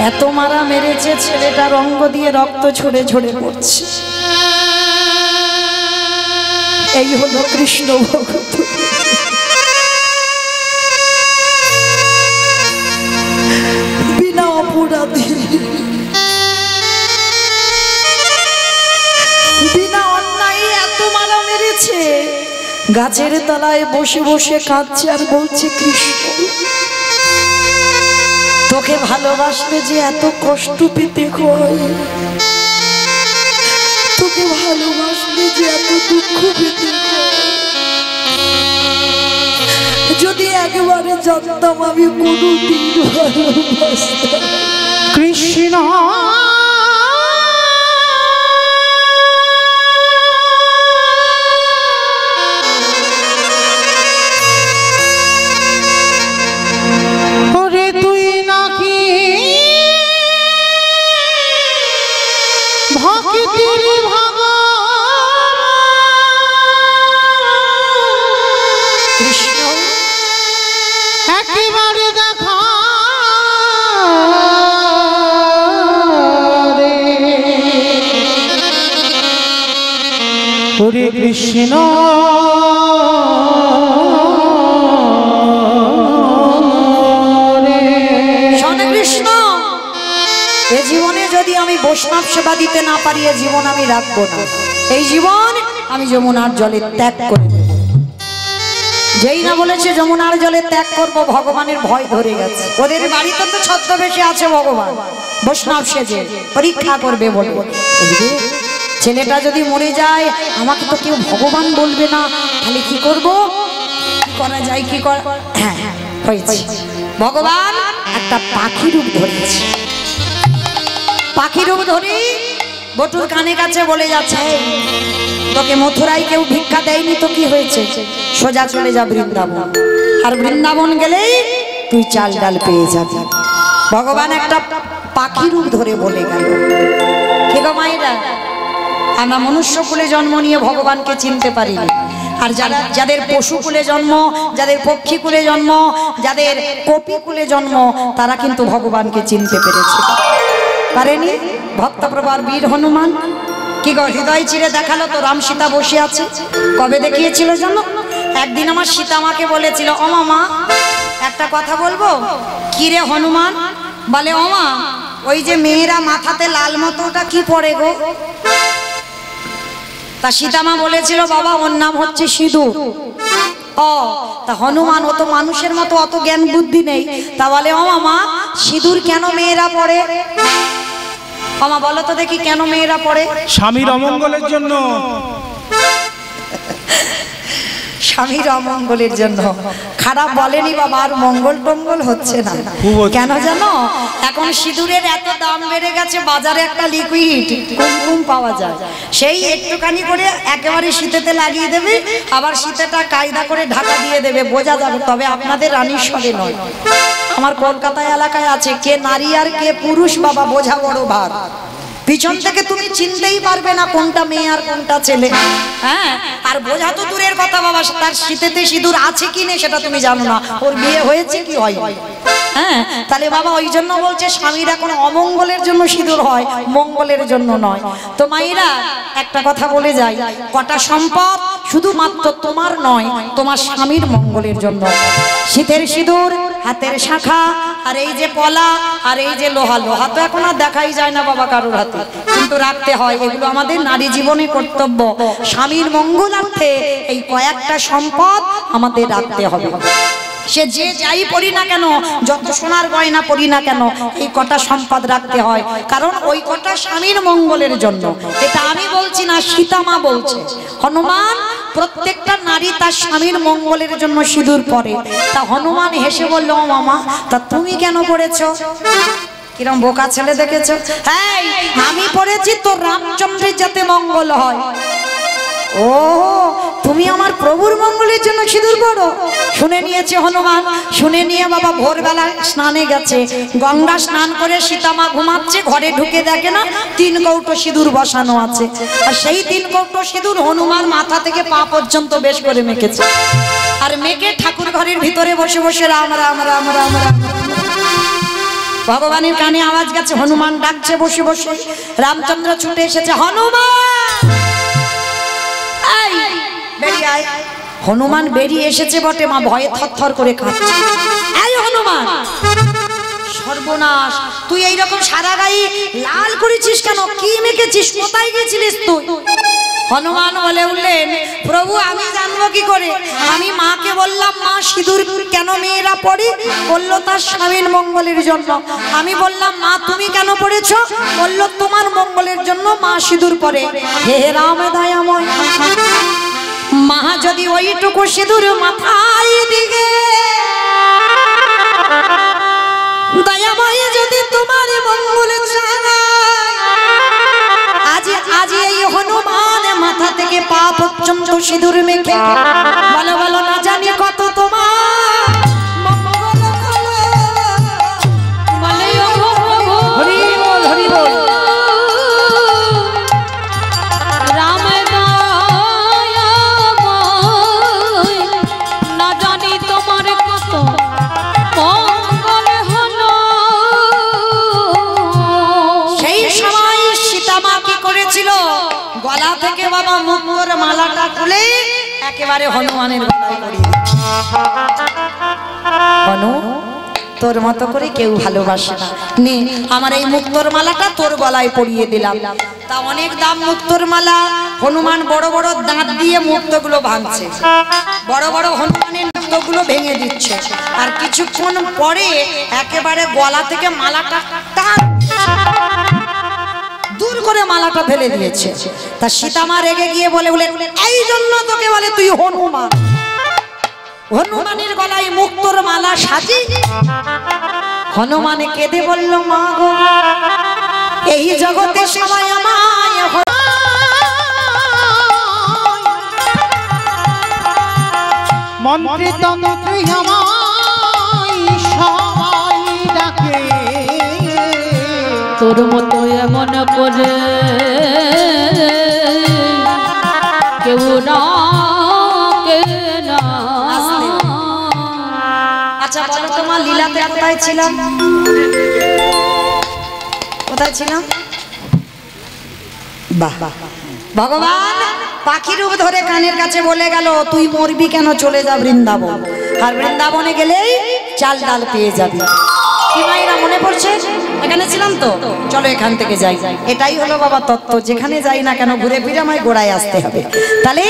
এত মারা মেরেছে, ছেলেটার অঙ্গ দিয়ে রক্ত ঝরে ঝরে পড়ছে। এই হলো কৃষ্ণ ভক্ত। বিনা অপরাধী, বিনা অন্যায় এত মারা মেরেছে। গাছের তলায় বসে বসে কাঁদছে আর বলছে, কৃষ্ণ তোকে ভালোবাসলে যে এত কষ্ট পেতে হয়, তোকে ভালোবাসলে যে এত দুঃখ পেতে হয়, যদি একবার এবারে জানতাম আমি কোনোদিন ভালোবাসতাম। কৃষ্ণ ওরে তুই নাকি ভক্তির কৃষ্ণ একেবারে দেখা রে হরে কৃষ্ণ শোনে কৃষ্ণ, এ জীবনে যদি আমি বৈষ্ণব সেবা দিতে না পারি এ জীবন আমি রাখবো না। এই জীবন আমি যমুনার জলে ত্যাগ করে দেব। যেই না বলেছে যমুনার জলে ত্যাগ করব, ভগবানের ভয় ধরে গেছে। ওদের বাড়িতে তো ছদ্মবেশে আছে ভগবান, বৈষ্ণব সেজে পরীক্ষা করবে বলবো। ছেলেটা যদি মরে যায় আমাকে তো কেউ ভগবান বলবে না, তাহলে কি করব? কি করা যায়, কি করা? হ্যাঁ হয়েছে, ভগবান একটা পাখি রূপ ধরেছে। পাখি রূপ ধরে বটুর কানে কাছে বলে যাচ্ছে, তোকে মথুরায় কেউ ভিক্ষা দেয়নি তো কি হয়েছে, সোজা চলে যা বৃন্দাবন, আর বৃন্দাবন গেলেই তুই চাল ডাল পেয়ে যাবি। ভগবান একটা পাখি রূপ ধরে বলে গেল। কে গো মায়েরা, আমরা মনুষ্য কুলে জন্ম নিয়ে ভগবানকে চিনতে পারিনি। আর যাদের পশু কুলে জন্ম, যাদের পক্ষী কুলে জন্ম, যাদের কপি কুলে জন্ম, তারা কিন্তু ভগবানকে চিনতে পেরেছে। পারেনি? ভক্তপ্রভার বীর হনুমান কি গো হৃদয় চিরে দেখালো তো, রাম সীতা বসে আছে। কবে দেখিয়েছিল জানো? একদিন আমার সীতা মাকে বলেছিল, ও মামা একটা কথা বলবো। কি রে হনুমান? বলে, ও মা, ওই যে মেয়েরা মাথাতে লাল মতো ওটা কি পরে গো? তা সীতামা বলেছিল, বাবা ওর নাম হচ্ছে সিঁদুর। ও তা হনুমান, ও তো মানুষের মতো অত জ্ঞান বুদ্ধি নেই। তা বলে, ও মামা সিঁদুর কেন মেয়েরা পরে? মামা বলো তো দেখি কেন মেয়েরা পরে? স্বামীর অমঙ্গলের জন্য। স্বামীর অমঙ্গলের জন্য। খারাপ বলেনি বাবা, আর মঙ্গল টঙ্গল হচ্ছে না। কেন জানো? এখন সিঁদুরের এত দাম বেড়ে গেছে, বাজারে একটা লিকুইড কুমকুম পাওয়া যায়, সেই একটুখানি করে একেবারে শীতেতে লাগিয়ে দেবে, আবার শীতেটা কায়দা করে ঢাকা দিয়ে দেবে, বোঝা যাবে। তবে আপনাদের রানীশ্বরে নয়, আমার কলকাতা এলাকায় আছে। কে নারী আর কে পুরুষ বাবা বোঝা বড় ভার। পিছন থেকে তুমি চিনতেই পারবে না কোনটা মেয়ে আর কোনটা ছেলে। হ্যাঁ, আর বোঝা তো দূরের কথা বাবা, তার শীতেতে সিঁদুর আছে কি নেই সেটা তুমি জানো না, ওর বিয়ে হয়েছে কি হয়। হ্যাঁ, তাহলে বাবা ওই জন্য বলছে স্বামীর এখন অমঙ্গলের জন্য সিঁদুর হয়, মঙ্গলের জন্য নয়। তো মায়েরা একটা কথা বলে যাই, কটা সম্পদ শুধুমাত্র তোমার নয়, তোমার স্বামীর মঙ্গলের জন্য। শীতের সিঁদুর, হাতের শাখা, আর এই যে পলা, আর এই যে লোহা। লোহা তো এখন আর দেখাই যায় না বাবা কারোর হাতে, কিন্তু রাখতে হয়। এগুলো আমাদের নারী জীবনে কর্তব্য। স্বামীর মঙ্গলার্থে এই কয়েকটা সম্পদ আমাদের রাখতে হবে। সে যে যাই পড়ি না কেন, যত সোনার গয়না পড়ি না কেন, এই কটা সম্পদ রাখতে হয়, কারণ ওই কটা স্বামীর মঙ্গলের জন্য। এটা আমি বলছি না, সীতামা বলছে। হনুমান প্রত্যেকটা নারী তার স্বামীর মঙ্গলের জন্য সিঁদুর পরে। তা হনুমান হেসে বলল, ও মামা তা তুমি কেন পড়েছো? কিরম বোকা ছেলে দেখেছো? হ্যাঁ, আমি পড়েছি তোর রামচন্দ্রের যাতে মঙ্গল হয়। ও তুমি আমার প্রভুর মঙ্গলের জন্য সিঁদুর পড়ো? শুনে নিয়েছে হনুমান। শুনে নিয়ে বাবা ভোরবেলা স্নানে গেছে, গঙ্গা স্নান করে সীতামা ঘুমাচ্ছে, ঘরে ঢুকে দেখে না 3 কৌটো সিঁদুর বসানো আছে। আর সেই 3 কৌটো সিঁদুর হনুমান মাথা থেকে পা পর্যন্ত বেশ করে মেখেছে। আর মেখে ঠাকুর ঘরের ভিতরে বসে বসে রাম রাম রাম রাম রাম। ভগবানের কানে আওয়াজ গেছে, হনুমান ডাকছে বসে বসে। রামচন্দ্র ছুটে এসেছে, হনুমান বেরিয়ে আয়। হনুমান বেরিয়ে এসেছে বটে, মা ভয়ে থরথর করে কাঁপছে। এই হনুমান, সর্বনাশ, তুই এইরকম সারা গায়ে লাল করেছিস কেন? কি মেখেছিস? কোথায় গেছিলিস তুই? হনুমান বলে উঠলেন, প্রভু আমি জানবো কি করে? আমি মাকে বললাম, মা সিঁদুর কেন মেয়েরা পড়ে? বললো তার স্বামীর মঙ্গলের জন্য। আমি বললাম, মা তুমি কেন পড়েছো? বললো তোমার মঙ্গলের জন্য মা সিঁদুর পরে। হে রাম দয়াময়, মা যদি ওইটুকু সিঁদুর মাথায় দিগে দয়াময় যদি তোমার মঙ্গল চায়, আজ এই হনুমান মাথা থেকে পা পর্যন্ত সিঁদুর মেখে বলো বলো না জানি কত তোমার মঙ্গল হলো। বলে ও প্রভু হরি বল হরি বল। রাম দয়াময়, না জানি তোমার কত মঙ্গল হলো। সেই সময় সীতামা কি করেছিল, গলা থেকে বাবা মুক্তোর মালাটা খুলে একেবারে হনুমানের গলায় পরিয়ে দিয়েছে। হনু, তোর মতো করে কেউ ভালোবাসে না, নে আমার এই মুক্তোর মালাটা তোর গলায় পরিয়ে দিলাম। তা অনেক দাম মুক্তোর মালা। হনুমান বড় বড় দাঁত দিয়ে মুক্তগুলো ভাঙছে, বড় বড় হনুমানের মুক্তগুলো ভেঙে দিচ্ছে, আর কিছুক্ষণ পরে একেবারে গলা থেকে মালাটা টান দূর করে মালাটা ফেলে দিয়েছে। তা সীতামা রেগে গিয়ে বলে এই জন্য তোকে বলে তুই হনুমান, হনুমানের গলায় মুক্তোর মালা সাজি। হনুমানে কেঁদে বলল মা গো, এই জগতে সবাই আমায় মন্ত্রে তন্ত্রে আমায় সবাই ডাকে, তোর মতো এমন করে কেউ না আচ্ছা বলো তোমার লীলাতে কোথায় ছিলাম, কোথায় ছিলাম? বাহ, ভগবান পাখি রূপ ধরে কানের কাছে বলে গেল তুই মরবি কেন, চলে যা বৃন্দাবন, আর বৃন্দাবনে গেলেই চাল ডাল পেয়ে যাবি। কি মায়েরা মনে পড়ছে? এখানে ছিলাম তো, চলো এখান থেকে যাই। এটাই হলো বাবা তত্ত্ব, যেখানে যাই না কেন ঘুরে ফিরে আমায় গোড়ায় আসতে হবে। তাহলে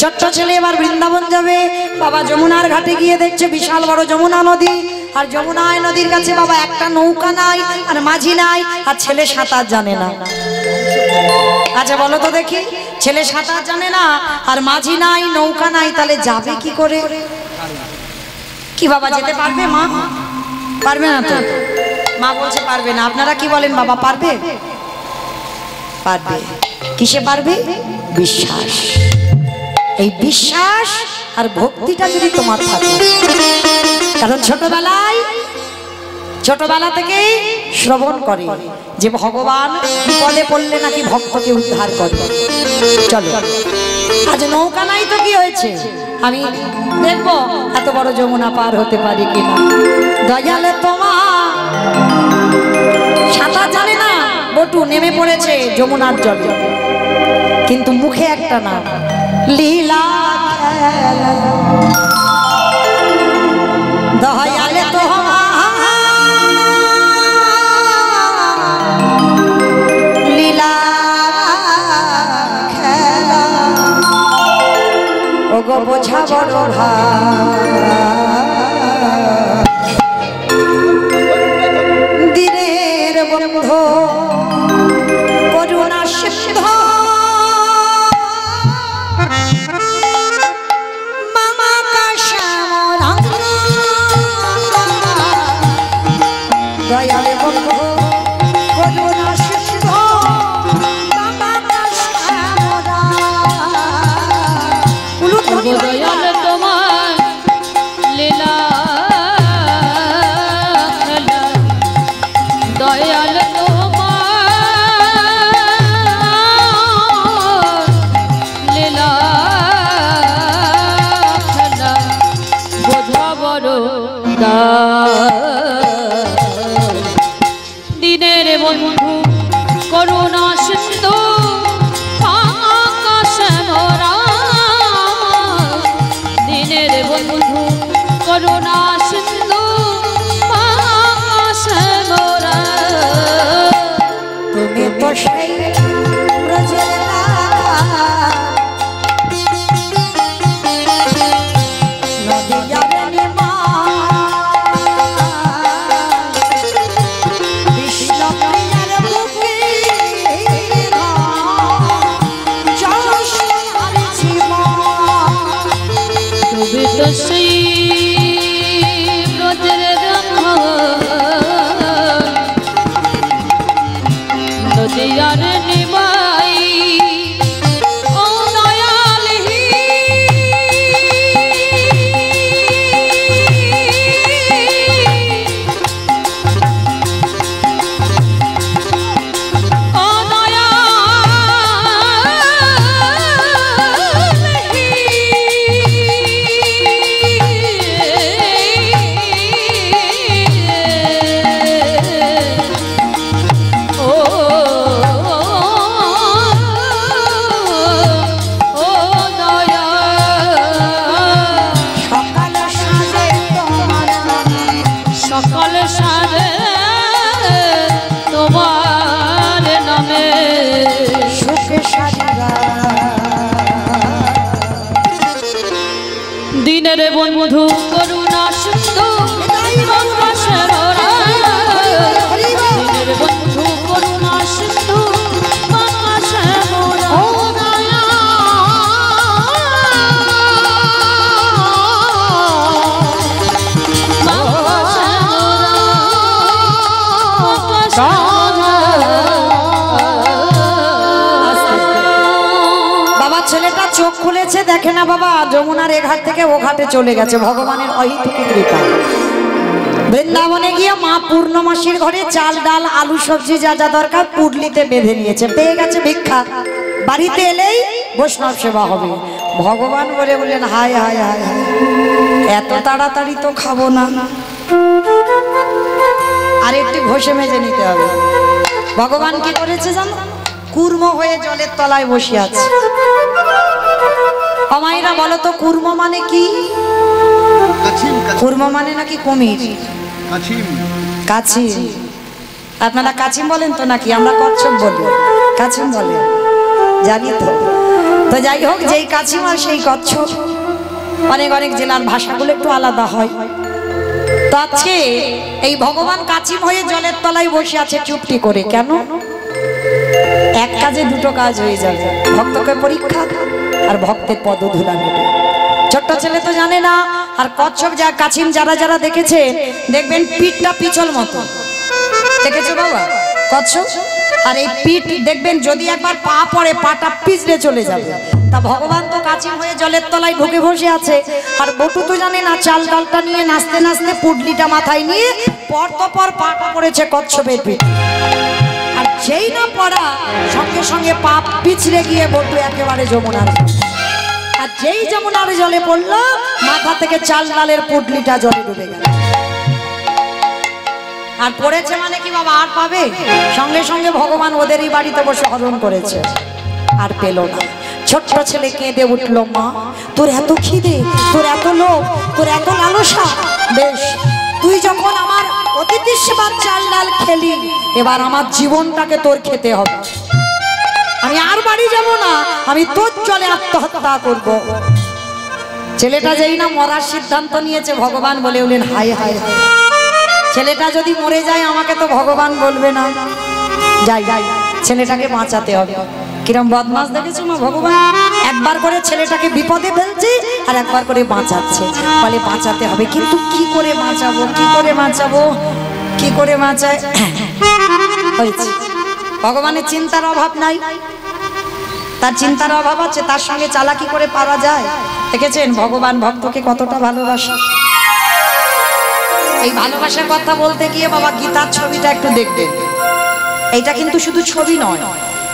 ছোট্ট ছেলে এবার বৃন্দাবন যাবে। বাবা যমুনার ঘাটে গিয়ে দেখছে বিশাল বড় যমুনা নদী, আর যমুনায় নদীর কাছে বাবা একটা নৌকা নাই, আর মাঝি নাই, আর ছেলে সাঁতার জানে না। আচ্ছা বলো তো দেখি, ছেলে সাঁতার জানে না, আর মাঝি নাই, নৌকা নাই, তাহলে যাবে কি করে? কি বাবা যেতে পারবে? মা পারবে না তো? মা বলছে পারবে না। আপনারা কি বলেন বাবা পারবে? পারবে। কিসে পারবে? বিশ্বাস। এই বিশ্বাস আর ভক্তিটা যদি তোমার থাকে, কারণ ছোটবেলা থেকে শ্রবণ করে যে ভগবান বিপদে পড়লে নাকি ভক্তকে উদ্ধার করে। চলো আজ নৌকা নাই তো কি হয়েছে, আমি দেখবো এত বড় যমুনা পার হতে পারি কিনা। দয়ালে তোমার সাঁতার জানে না, বটু নেমে পড়েছে যমুনার জলে, কিন্তু মুখে একটা নাম লীলা খেলা। দয়ালে তোমার লীলা খেলা, ওগো বোঝা বড় দিনের বন্ধু করুণা সিদ্ধ মামা কাশাম দয়ালে বন্ধু করুণা সিদ্ধ মামা কাশাম দয়াল তোমার লীলা খেলা, দয়াল তোমার লীলা খেলা, বোঝা বড় দিনের বন্ধু করুণা সিন্ধু আকাশে মোরা, দিনের বন্ধু করুণা সিন্ধু আকাশে মোরা। তুমি তো সেই ব্রজের নদিয়ার নিমা বিষ্ণুপ্রিয়ার বুকে যশোদার জীবন। তুমি তো সেই ব্রজের রাধা, দিনের বন্ধু করুণা সিন্ধু গঙ্গা শ্যামলা দিনের বন্ধু করুণা সিন্ধু গঙ্গা শ্যামলা ও দয়া গঙ্গা শ্যামলা গঙ্গা শ্যামলা। বাবা ছেলেটা চোখ খুলেছে, দেখে না বাবা যমুনার এ ঘাট থেকে ও ঘাটে চলে গেছে, ভগবানের অহিতুকি কৃপা। বৃন্দাবনে গিয়ে মা পূর্ণমাসীর ঘরে চাল ডাল আলু সবজি যা যা দরকার পুডলিতে বেঁধে নিয়েছে, পেয়ে গেছে ভিক্ষা। বাড়িতে এলেই বৈষ্ণব সেবা হবে। ভগবান বলে বললেন হায় হায় হায় হায়, এত তাড়াতাড়ি তো খাবো না, আর একটু ঘষে মেজে নিতে হবে। ভগবান কি করেছে জানো? কুর্ম হয়ে জলের তলায় বসে আছে। অমাইরা বলো তো কুর্ম মানে কি? কুর্ম মানে নাকি কুমির, কাছিম। আপনারা কাছিম বলেন তো নাকি? আমরা কচ্ছপ বলি, কাছিম বলেন, জানি তো। তো যাই হোক, যেই কাছিম আর সেই কচ্ছপ, অনেক অনেক জেলার ভাষাগুলো একটু আলাদা হয়। তো আজকে এই ভগবান কাছিম হয়ে জলের তলায় বসে আছে চুপটি করে। কেন? এক কাজে দুটো কাজ হয়ে যাবে, ভক্তকে পরীক্ষা আর ভক্তের পদধূলা নেবে। ছোট্ট ছেলে তো জানে না। আর কচ্ছপ যা কাছিম যারা যারা দেখেছে দেখবেন পিঠটা পিছল মতো, দেখেছো বাবা কচ্ছপ? আর এই পিঠ দেখবেন যদি একবার পা পড়ে পাটা পিছলে চলে যাবে। তা ভগবান তো কাছিম হয়ে জলের তলায় ঢুকে বসে আছে। আর বটু তো জানে না, চাল ডালটা নিয়ে নাচতে নাচতে পুডলিটা মাথায় নিয়ে পর তো পর পাটা পড়েছে কচ্ছপের পিঠ। আর যেই না পড়া সঙ্গে সঙ্গে পা পিছলে গিয়ে বটু একেবারে যমুনার, আর যেই যমুনার জলে পড়লো মাথা থেকে চাল ডালের পুডলিটা জলে ডুবে গেল। আর পড়েছে মানে কি বাবা? আর পাবে? সঙ্গে সঙ্গে ভগবান ওদেরই বাড়িতে বসে হরণ করেছে, আর পেল না। ছোট্ট ছেলে কেঁদে উঠলো, মা তোর এত খিদে, তোর এত লোভ, তোর এত লালসা, বেশ তুই যখন আমার অতিথি সেবার চাল ডাল খেলি, এবার আমার জীবনটাকে তোর খেতে হবে। আমি আর বাড়ি যাব না, আমি তোর চলে আত্মহত্যা করব। ছেলেটা যেই না মরার সিদ্ধান্ত নিয়েছে, ভগবান বলে বলেন হায় হায় হায়, ছেলেটা যদি মরে যায় আমাকে তো ভগবান বলবে না। যাই যাই, ছেলেটাকে বাঁচাতে হবে। কিরম বদমাস দেখেছো মা? ভগবান একবার করে ছেলেটাকে বিপদে ফেলছে আর একবার করে বাঁচাচ্ছে। বলে বাঁচাতে হবে, কিন্তু কি করে বাঁচাবো, কি করে বাঁচাবো, কি করে বাঁচায়? হয়েছে, ভগবানের চিন্তার অভাব নাই, তার চিন্তার অভাব আছে, তার সঙ্গে চালাকি করে পারা যায়। দেখেছেন ভগবান ভক্তকে কতটা ভালোবাসে। এই ভালোবাসার কথা বলতে গিয়ে বাবা গীতার ছবিটা একটু দেখবেন। এইটা কিন্তু শুধু ছবি নয়,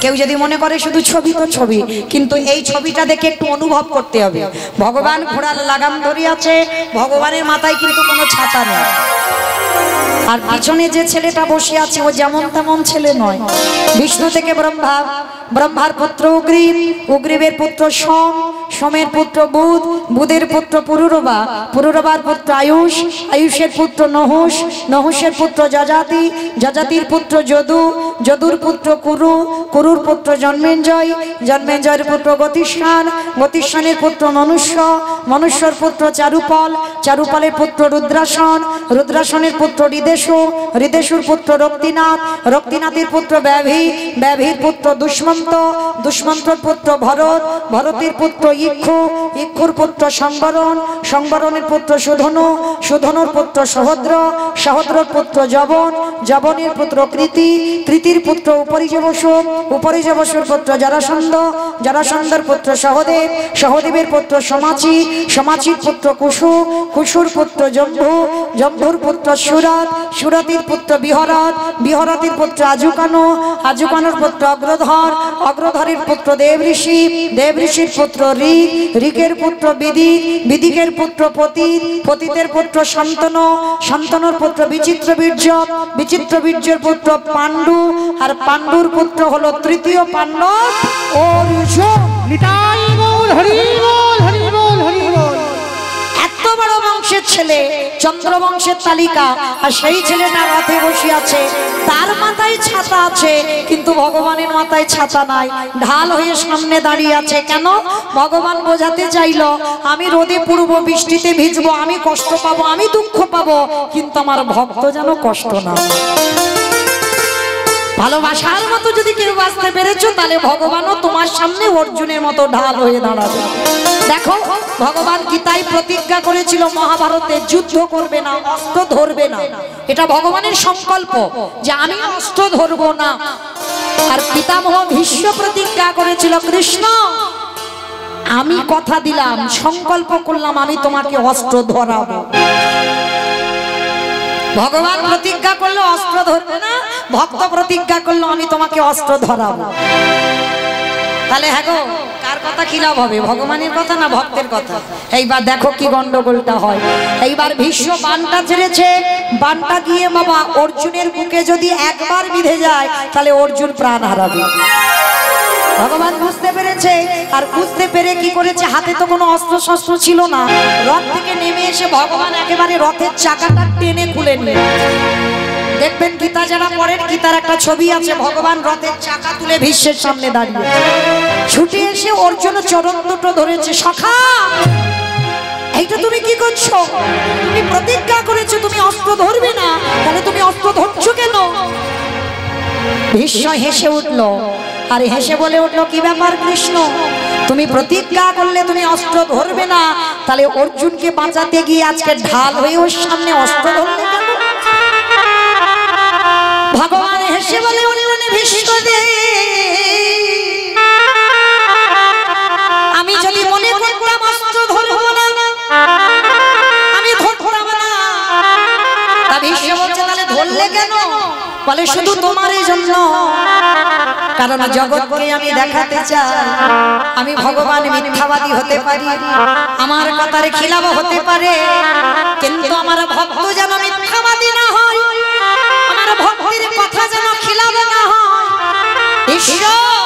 কেউ যদি মনে করে শুধু ছবি তো ছবি, কিন্তু এই ছবিটা দেখে একটু অনুভব করতে হবে। ভগবান ঘোড়ার লাগাম ধরে আছে, ভগবানের মাথায় কিন্তু কোনো ছাতা নেই। আর পিছনে যে ছেলেটা বসে আছে ও যেমন তেমন ছেলে নয়। বিষ্ণু থেকে ব্রহ্মা, ব্রহ্মার পুত্র উগ্রীব, উগ্রীবের পুত্র সোম, সোমের পুত্র বুধ, বুধের পুত্র পুরুরবা, পুরুরবার পুত্র আয়ুষ, আয়ুষের পুত্র নহুষ, নহুষের পুত্র যজাতি, যজাতির পুত্র যদু, যদুর পুত্র কুরু, কুরুর পুত্র জন্মেঞ্জয়, জন্মেঞ্জয়ের পুত্র গতিষ্ঠান, গতিষ্ঠানের পুত্র মনুষ্য, মনুষ্যর পুত্র চারুপল, চারুপলের পুত্র রুদ্রাসন, রুদ্রাসনের পুত্র হৃদেশু, হৃদেশুর পুত্র রক্তিনাথ, রক্তিনাথের পুত্র ব্যাভি, ব্যাভির পুত্র দুষ্মন্ত, দুষ্মন্তর পুত্র ভরত, ভরতের পুত্র ইক্ষু, ইক্ষুর পুত্র সংবরণ, সংবরণের পুত্র সুধনু, সুধনুর পুত্র সহদ্র, সহদ্রর পুত্র জবন, জবনের পুত্র কৃতি, কৃতির পুত্র উপরিজবসু, উপরিজবসুর পুত্র জরাসন্ধ, জরাসন্ধর পুত্র সহদেব, সহদেবের পুত্র সমাচি, সমাচির পুত্র কুশু, কুশুর পুত্র জম্ভু, জম্ভুর পুত্র সুরত, সুরতির পুত্র বিহরত, বিহরতির পুত্র আজুকানু, আজুকানুর পুত্র অগ্রধর, অগ্রধরের পুত্র দেবঋষি, দেবঋষির পুত্র ঋক, ঋকের পুত্র বিদিক, বিদিকের পুত্র পতিত, পতিতের পুত্র শান্তনু, শান্তনুর পুত্র বিচিত্র বীর্য, বিচিত্র বীর্যের পুত্র পাণ্ডু, আর পাণ্ডুর পুত্র হলো তৃতীয় পাণ্ডব অর্জুন। নিতাই গৌর হরি বল, হরি বল, হরি বল। এত বড় বংশে বংশের ছেলে, চন্দ্রবংশের তালিকা, আর সেই ছেলেটা রথে বসে আছে, তার মাথায় ছাতা আছে কিন্তু ভগবানের মাথায় ছাতা নাই, ঢাল হয়ে সামনে দাঁড়িয়ে আছে। কেন? ভগবান বোঝাতে চাইল আমি রোদে পুড়বো, বৃষ্টিতে ভিজবো, আমি কষ্ট পাবো, আমি দুঃখ পাবো, কিন্তু আমার ভক্ত যেন কষ্ট না। ভালোবাসার মতো যদি কেউ বাঁচতে পেরেছো তাহলে ভগবানও তোমার সামনে অর্জুনের মতো ঢাল হয়ে দাঁড়াবে। দেখো ভগবান গীতায় প্রতিজ্ঞা করেছিল মহাভারতে যুদ্ধ করবে না, অস্ত্র ধরবে না, এটা ভগবানের সংকল্প যে আমি অস্ত্র ধরবো না। আর পিতামহ ভীষ্ম প্রতিজ্ঞা করেছিল কৃষ্ণ আমি কথা দিলাম, সংকল্প করলাম আমি তোমাকে অস্ত্র ধরাবো। ভগবান প্রতিজ্ঞা করলো অস্ত্র ধরবে না, ভক্ত প্রতিজ্ঞা করলো আমি তোমাকে অস্ত্র ধরাবো। তাহলে হ্যাঁ গো, কার কথা কি লাভ হবে, ভগবানের কথা না ভক্তের কথা? এইবার দেখো কি গন্ডগোলটা হয়। এইবার ভীষ্ম বানটা ছেড়েছে, বানটা গিয়ে বাবা অর্জুনের বুকে যদি একবার বিঁধে যায় তাহলে অর্জুন প্রাণ হারাবে। ভগবান বুঝতে পেরেছে, আর বুঝতে পেরে কি করেছে, হাতে তো কোনো অস্ত্র শস্ত্র ছিল না, রথ থেকে নেমে এসে ভগবান একেবারে রথের চাকাটা টেনে খুলে নিলেন। দেখবেন গীতা যারা পড়েন, গীতার একটা ছবি আছে, ভগবান রথের চাকা তুলে ভীষ্মের সামনে দাঁড়িয়ে ছুটে এসে অর্জুন চরণ দুটো ধরেছে, সখা এইটা তুমি কি করছো? তুমি প্রতিজ্ঞা করেছো তুমি অস্ত্র ধরবে না, তাহলে তুমি অস্ত্র ধরছো কেন? ভীষ্ম হেসে উঠলো, আর হেসে বলে উঠলো কি ব্যাপার কৃষ্ণ, তুমি প্রতিজ্ঞা করলে তুমি অস্ত্র ধরবে না, তাহলে অর্জুনকে বাঁচাতে গিয়ে আজকে ঢাল হয়ে ওর সামনে অস্ত্র ধরলে কেন? ভগবান হেসে বলে উঠলেন ভীষ্মদেব আমি যদি মনে করতাম অস্ত্র ধরবো না, আমি ধরতাম না। তা ভীষ্ম বলছে তাহলে ধরলে কেন? বলে শুধু তোমার জন্য, কারণ জগৎকে আমি দেখাতে চাই আমি ভগবান মিথ্যাবাদী হতে পারি, আমার কথার খিলাফ হতে পারে, কিন্তু আমার ভক্ত যেন মিথ্যাবাদী না হয়, আমার ভক্তের কথা যেন খিলাফ না হয়। ঈশ্বর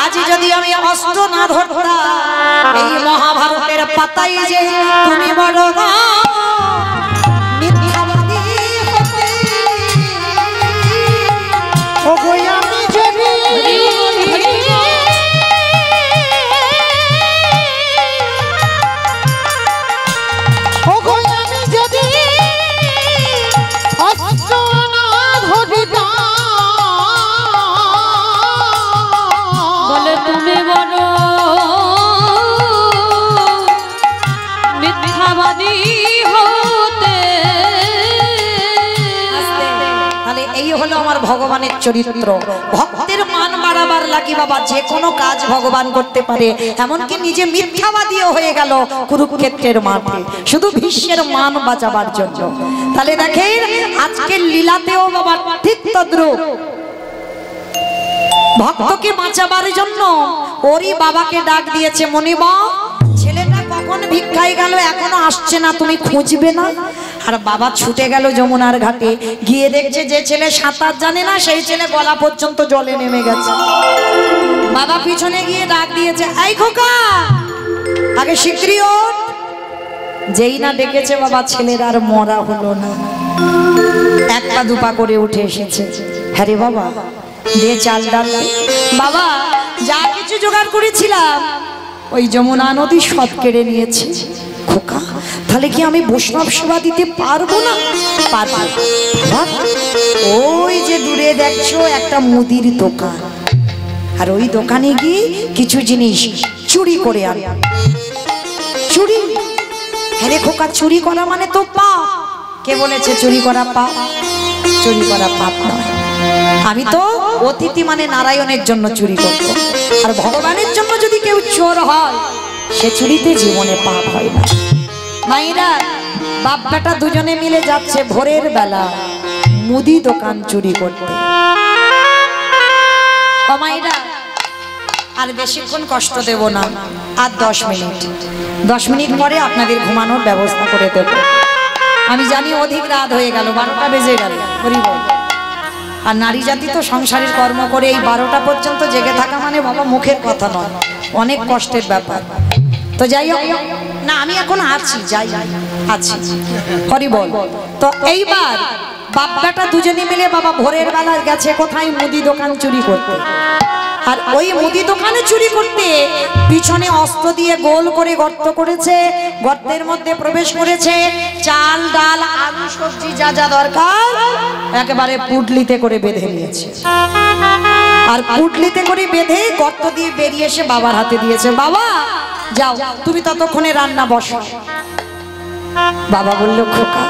আজ যদি আমি অস্ত্র না ধরতাম, এই মহাভারতের পাতায় যে তুমি বড় মিথ্যাবাদী হতে। ওগো আমি যদি অস্ত্র না ধরিতাম, বলে তুমি বড় মিথ্যাবাদী হতে। তাহলে এই হলো আমার ভগবানের চরিত্র। ভক্তের মান বাড়াবার লাগি বাবা যে কোনো কাজ ভগবান করতে পারে, এমনকি নিজে মিথ্যাবাদীও হয়ে গেল কুরুক্ষেত্রের মাঠে শুধু ভীষ্মের মান বাঁচাবার জন্য। তাহলে দেখেন আজকের লীলাতেও বাবা ঠিক তদ্রূপ, ভক্তকে বাঁচাবার জন্য ওরই বাবাকে ডাক দিয়েছে, মনিবা ছেলেটা কখন ভিক্ষায় গেল এখনো আসছে না, তুমি খুঁজবে না? আর বাবা ছুটে গেল যমুনার ঘাটে, গিয়ে দেখছে যে ছেলে সাঁতার জানে না সেই ছেলে গলা পর্যন্ত জলে নেমে গেছে। বাবা পিছনে গিয়ে ডাক দিয়েছে, এই খোকা আগে শিগগিরই ওঠ। যেই না ডেকেছে বাবা ছেলের আর মরা হলো না, এক পা দুপা করে উঠে এসেছে। হ্যাঁ রে বাবা দে চাল ডাল। বাবা যা কিছু জোগাড় করেছিলাম ওই যমুনা নদী সব কেড়ে নিয়েছে। খোকা তাহলে কি আমি বৈষ্ণব সেবা দিতে পারবো না? পারবো। ওই যে দূরে দেখছো একটা মুদির দোকান, আর ওই দোকানে গিয়ে কিছু জিনিস চুরি করে আন। চুরি? হ্যাঁ রে খোকা চুরি করা মানে তো পাপ। কে বলেছে চুরি করা পাপ? চুরি করা পাপ নয়। আমি তো অতিথি মানে নারায়ণের জন্য চুরি করব, আর ভগবানের জন্য যদি কেউ চোর হয় সে চুরিতে জীবনে পাপ হয় না। মাইরা বাপ বেটা দুজনে মিলে যাচ্ছে ভোরের বেলা মুদি দোকান চুরি করতে। ও মাইরা আর বেশিক্ষণ কষ্ট দেব না, আর 10 মিনিট, 10 মিনিট পরে আপনাদের ঘুমানোর ব্যবস্থা করে দেব। আমি জানি অধিক রাত হয়ে গেল, 12টা বেজে গেল। আর নারী জাতি তো সংসারের কর্ম করে এই 12টা পর্যন্ত জেগে থাকা মানে বাবা মুখের কথা নয়, অনেক কষ্টের ব্যাপার। তো যাই হোক না, আমি এখন আছি, যাই আছে হরি বল। তো এইবার বাপ বেটা দুজনে মিলে বাবা ভোরের বেলা গেছে কোথায় মুদি দোকান চুরি করতে। আর ওই মুদি দোকানে চুরি করতে পিছনে অস্ত্র দিয়ে গোল করে গর্ত করেছে, গর্তের মধ্যে প্রবেশ করেছে, চাল ডাল আলু সবজি যা যা দরকার একেবারে পুটলিতে করে বেঁধে নিয়েছে। আর পুটলিতে করে বেঁধে গর্ত দিয়ে বেরিয়ে এসে বাবার হাতে দিয়েছে, বাবা যাও তুমি ততক্ষণে রান্না বসো। বাবা বলল, খোকা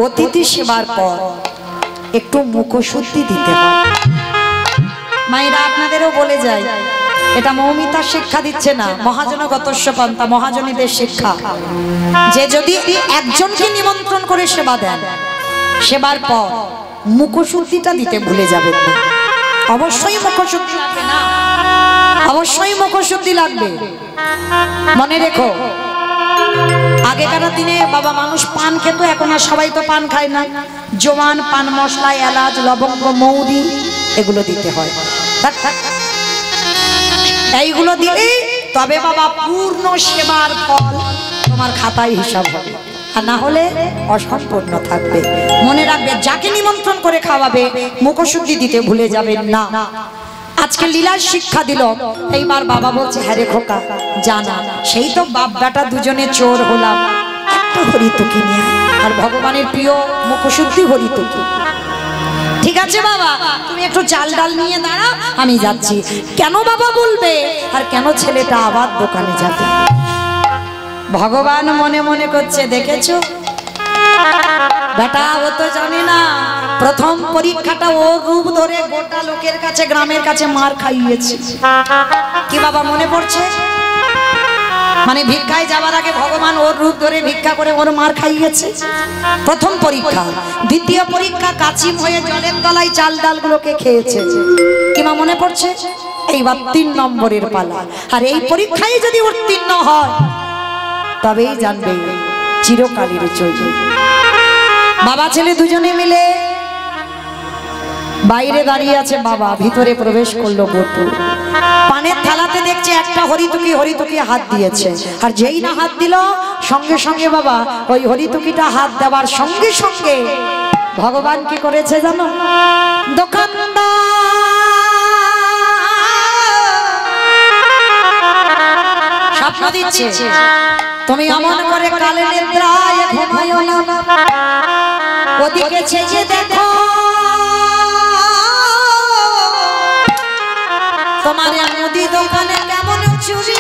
অতিথি সেবার পর একটু মুখশুদ্ধি দিতে হয়। মায়েরা আপনাদেরও বলে যায়, এটা মৌমিতা শিক্ষা দিচ্ছে না, মহাজনগতস্য পন্থা, মহাজনীদের শিক্ষা, যে যদি একজনকে নিমন্ত্রণ করে সেবা দেন, সেবার পর মুখশুদ্ধিটা দিতে ভুলে যাবেন না। অবশ্যই মুখশুদ্ধি লাগবে না, অবশ্যই মুখশুদ্ধি লাগবে। মনে রেখো, আগেকার দিনে বাবা মানুষ পান খেত, এখন আর সবাই তো পান খায় না। জোয়ান, পান মশলা, এলাচ, লবঙ্গ, মৌরি এগুলো দিতে হয়। এইগুলো দিলে তবে বাবা পূর্ণ সেবার ফল তোমার খাতায় হিসাব হবে, আর না হলে অসম্পূর্ণ থাকবে। মনে রাখবে, যাকে নিমন্ত্রণ করে খাওয়াবে মুখশুদ্ধি দিতে ভুলে যাবেন না। আজকে লীলার শিক্ষা দিল। এইবার বাবা বলছে, হ্যাঁ রে খোকা জানা, সেই তো বাপ বেটা দুজনে চোর হলাম, একটা হরিতকি নিয়ে, আর ভগবানের প্রিয় মুখশুদ্ধি হরিতকি। ঠিক আছে বাবা, তুমি একটু চাল ডাল নিয়ে দাঁড়াও, আমি যাচ্ছি। কেন বাবা বলবে, আর কেন ছেলেটা আবার দোকানে যাবে? ভগবান মনে মনে করছে, দেখেছো বেটা, ও তো জানে না প্রথম পরীক্ষাটা ও রূপ ধরে গোটা লোকের কাছে, গ্রামের কাছে মার খাইয়েছে। কি বাবা মনে পড়ছে? মানে ভিক্ষায় যাওয়ার আগে ভগবান ওর রূপ ধরে ভিক্ষা করে ওর মার খাইয়েছে, প্রথম পরীক্ষা। দ্বিতীয় পরীক্ষা কাচিম হয়ে জলের তলায় চাল ডালগুলোকে খেয়েছে। কিমা মনে পড়ছে? এইবার 3 নম্বরের পালা। আর এই পরীক্ষায় যদি উত্তীর্ণ হয় তবেই জানবে চিরকালের জয়। বাবা ছেলে দুজনে মিলে বাইরে দাঁড়িয়ে আছে, বাবা ভিতরে প্রবেশ করলো বটু। পানের থালাতে দেখছে একটা হরিতকি, হরিতকি হাত দিয়েছে। আর যেই না হাত দিল, সঙ্গে সঙ্গে বাবা ওই হরিতকিটা হাত দেওয়ার সঙ্গে সঙ্গে ভগবান কি করেছে জানো? দোকানদার স্বপ্ন দিচ্ছে, তুমি অমন করে কালে নিদ্রায় ঘুমায়ো না, ওদিকে চেয়ে দেখো তোমার মুদি দোকানে কেমন চুরি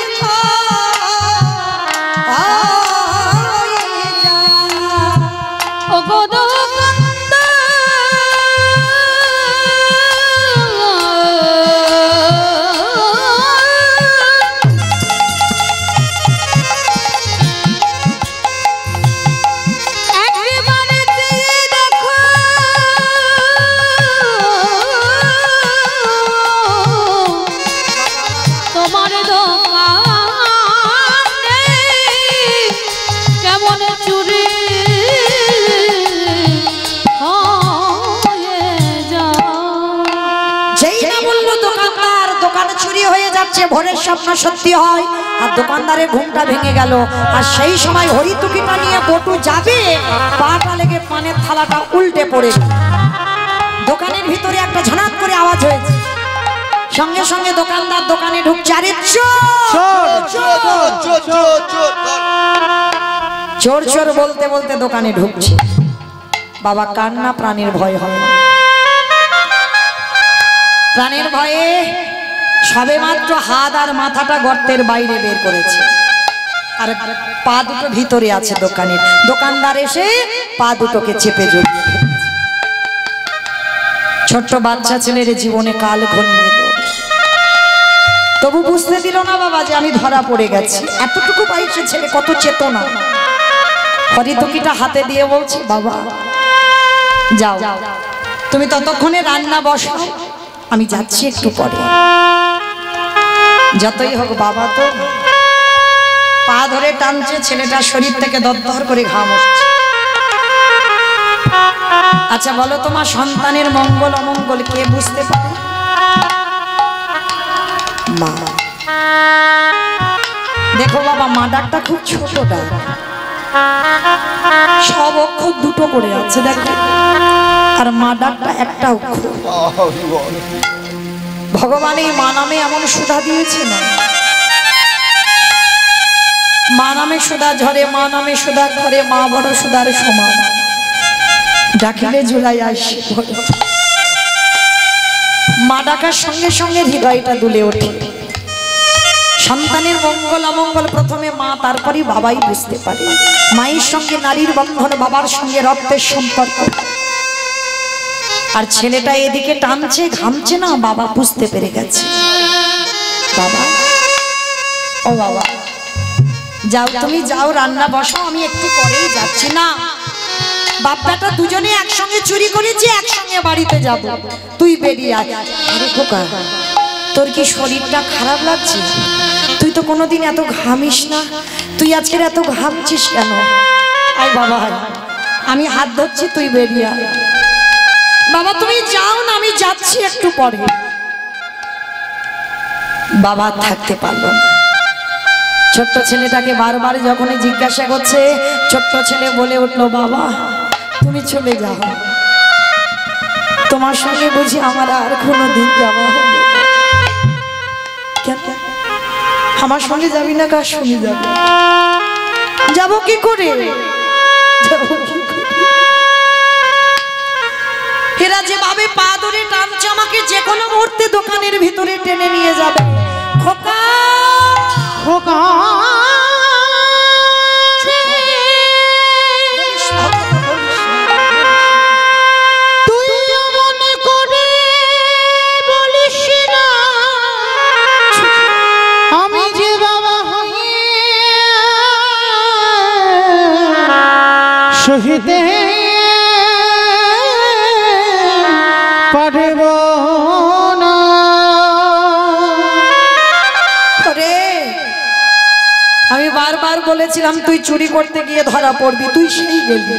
ভোরের স্বপ্ন সত্যি হয়, আর দোকানদারের ঘুমটা ভেঙে গেল। আর সেই সময় হরিতকিটা নিয়ে বটু যাবে, পাটা লেগে পানের থালাটা উল্টে পড়ে গেল। দোকানের ভিতরে একটা ঝনাত করে আওয়াজ হয়েছে, সঙ্গে সঙ্গে দোকানদার দোকানে ঢুকছে। আরে চোর চোর বলতে বলতে দোকানে ঢুকছে। বাবা কান্না, প্রাণের ভয় হয়, প্রাণের ভয়ে সবে মাত্র হাত আর মাথাটা গর্তের বাইরে বের করেছে, আর পা দুটো ভিতরে আছে দোকানের। দোকানদার এসে পা দুটোকে চেপে জড়িয়ে। ছোট্ট বাচ্চা ছেলের জীবনে কাল ঘনিয়ে এলো, তবু বুঝতে দিল না বাবা যে আমি ধরা পড়ে গেছি। এতটুকু বয়সে ছেলে, কত চেতনা। হরিতকিটা হাতে দিয়ে বলছে, বাবা যাও, তুমি ততক্ষণে রান্না বসাও, আমি যাচ্ছি একটু পরে। যতই হোক বাবা তো পা ধরে টানছে, ছেলেটার শরীর থেকে দরদর করে ঘাম আসছে। আচ্ছা বলো, তোমার সন্তানের মঙ্গল অমঙ্গল কে বুঝতে পারে? মা। দেখো বাবা, মা ডাকটা খুব ছোট ডাক, সব অক্ষর দুটো করে আছে দেখো, আর মা ডাকটা একটা অক্ষর। ভগবান এই মা নামে এমন সুধা দিয়েছে না, মা নামে সুধা ঝরে, মা নামে সুধা ঘরে, মা বড় সুধার সমান, ডাকিলে জুলাই আসে। মা ডাকার সঙ্গে সঙ্গে হৃদয়টা দুলে ওঠে। সন্তানের মঙ্গল অমঙ্গল প্রথমে মা, তারপরে বাবাই বুঝতে পারে। মায়ের সঙ্গে নারীর বন্ধন, বাবার সঙ্গে রক্তের সম্পর্ক। আর ছেলেটা এদিকে টানছে, ঘামছে না, বাবা বুঝতে পেরে গেছে। বাবা, ও বাবা, যাও তুমি যাও, রান্না বসাও, আমি একটু পরেই যাচ্ছি। না, বাপ বেটা দুজনে একসঙ্গে চুরি করেছি, একসঙ্গে বাড়িতে যাব, তুই বেরিয়ে আয়। আরে খোকা, তোর কি শরীরটা খারাপ লাগছে? তুই তো কোনোদিন এত ঘামিস না, তুই আজকের এত ঘামছিস কেন? আয় বাবা, আমি হাত ধরছি, তুই বেরিয়ে আয়। বাবা তুমি যাও না, আমি যাচ্ছি একটু পরে। বাবা থাকতে পারলো না। ছোট্ট ছেলেটাকে বারবার যখন জিজ্ঞাসা করছে, ছোট্ট ছেলে বলে উঠলো, বাবা তুমি চলে যাও, তোমার সঙ্গে বুঝি আমার আর কোনোদিন যাওয়া হবে? কেন আমার সঙ্গে যাবি না? কার সঙ্গে যাবি? যাবো কি করে? এরা যেভাবে পা ধরে টানছে, আমাকে যে কোনো মুহূর্তে দোকানের ভিতরে টেনে নিয়ে যাবে। খোকা, খোকা তুই মনে করে বলিস না, আমি যে বাবা হয়ে সহিতে পারব না। আমি বারবার বলেছিলাম তুই চুরি করতে গিয়ে ধরা পড়বি, তুই সেই গেলি।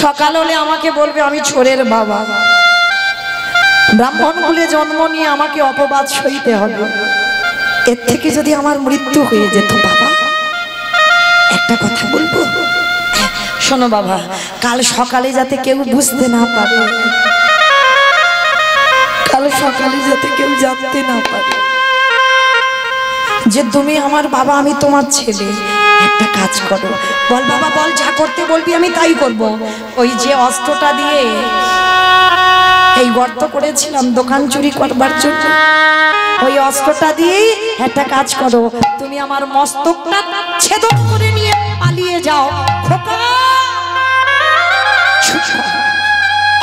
সকাল হলে আমাকে বলবে আমি চোরের বাবা, ব্রাহ্মণ কুলে জন্ম নিয়ে আমাকে অপবাদ সইতে হবে। এর থেকে যদি আমার মৃত্যু হয়ে যেত বাবা, একটা কথা বলবো, শোনো বাবা, কাল সকালে যাতে কেউ বুঝতে না পারে, কাল সকালে যাতে কেউ জানতে না পারে যে তুমি আমার বাবা, আমি তোমার ছেলে। একটা কাজ করো, বল বাবা, বল, যা করতে বলবি আমি তাই করব। ওই যে অস্ত্রটা দিয়ে এই গর্ত করেছিলাম দোকান চুরি করবার জন্য, ওই অস্ত্রটা দিয়ে একটা কাজ করো, তুমি আমার মস্তকটা ছেদন করে নিয়ে পালিয়ে যাও। খোকা,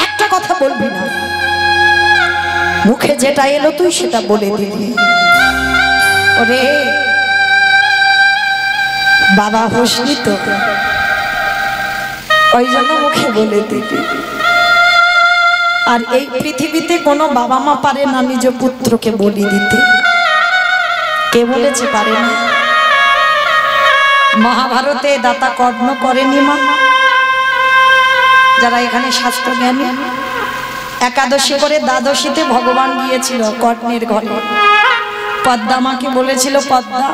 একটা কথা বলবি না, মুখে যেটা এলো তুই সেটা বলে দিবি। ওরে বাবা হোসনি তো, ওই জন্য মুখে বলে দিবি। আর এই পৃথিবীতে কোনো বাবা মা পারে না নিজ পুত্রকে বলি দিতে। কে বলেছে পারে না? মহাভারতে দাতা কর্ণ করেনি মা? যারা এখানে শাস্ত্র জ্ঞানী, একাদশী করে দ্বাদশীতে ভগবান গিয়েছিল কর্ণের ঘরে। পদ্মা মাকে বলেছিল, পদ্মা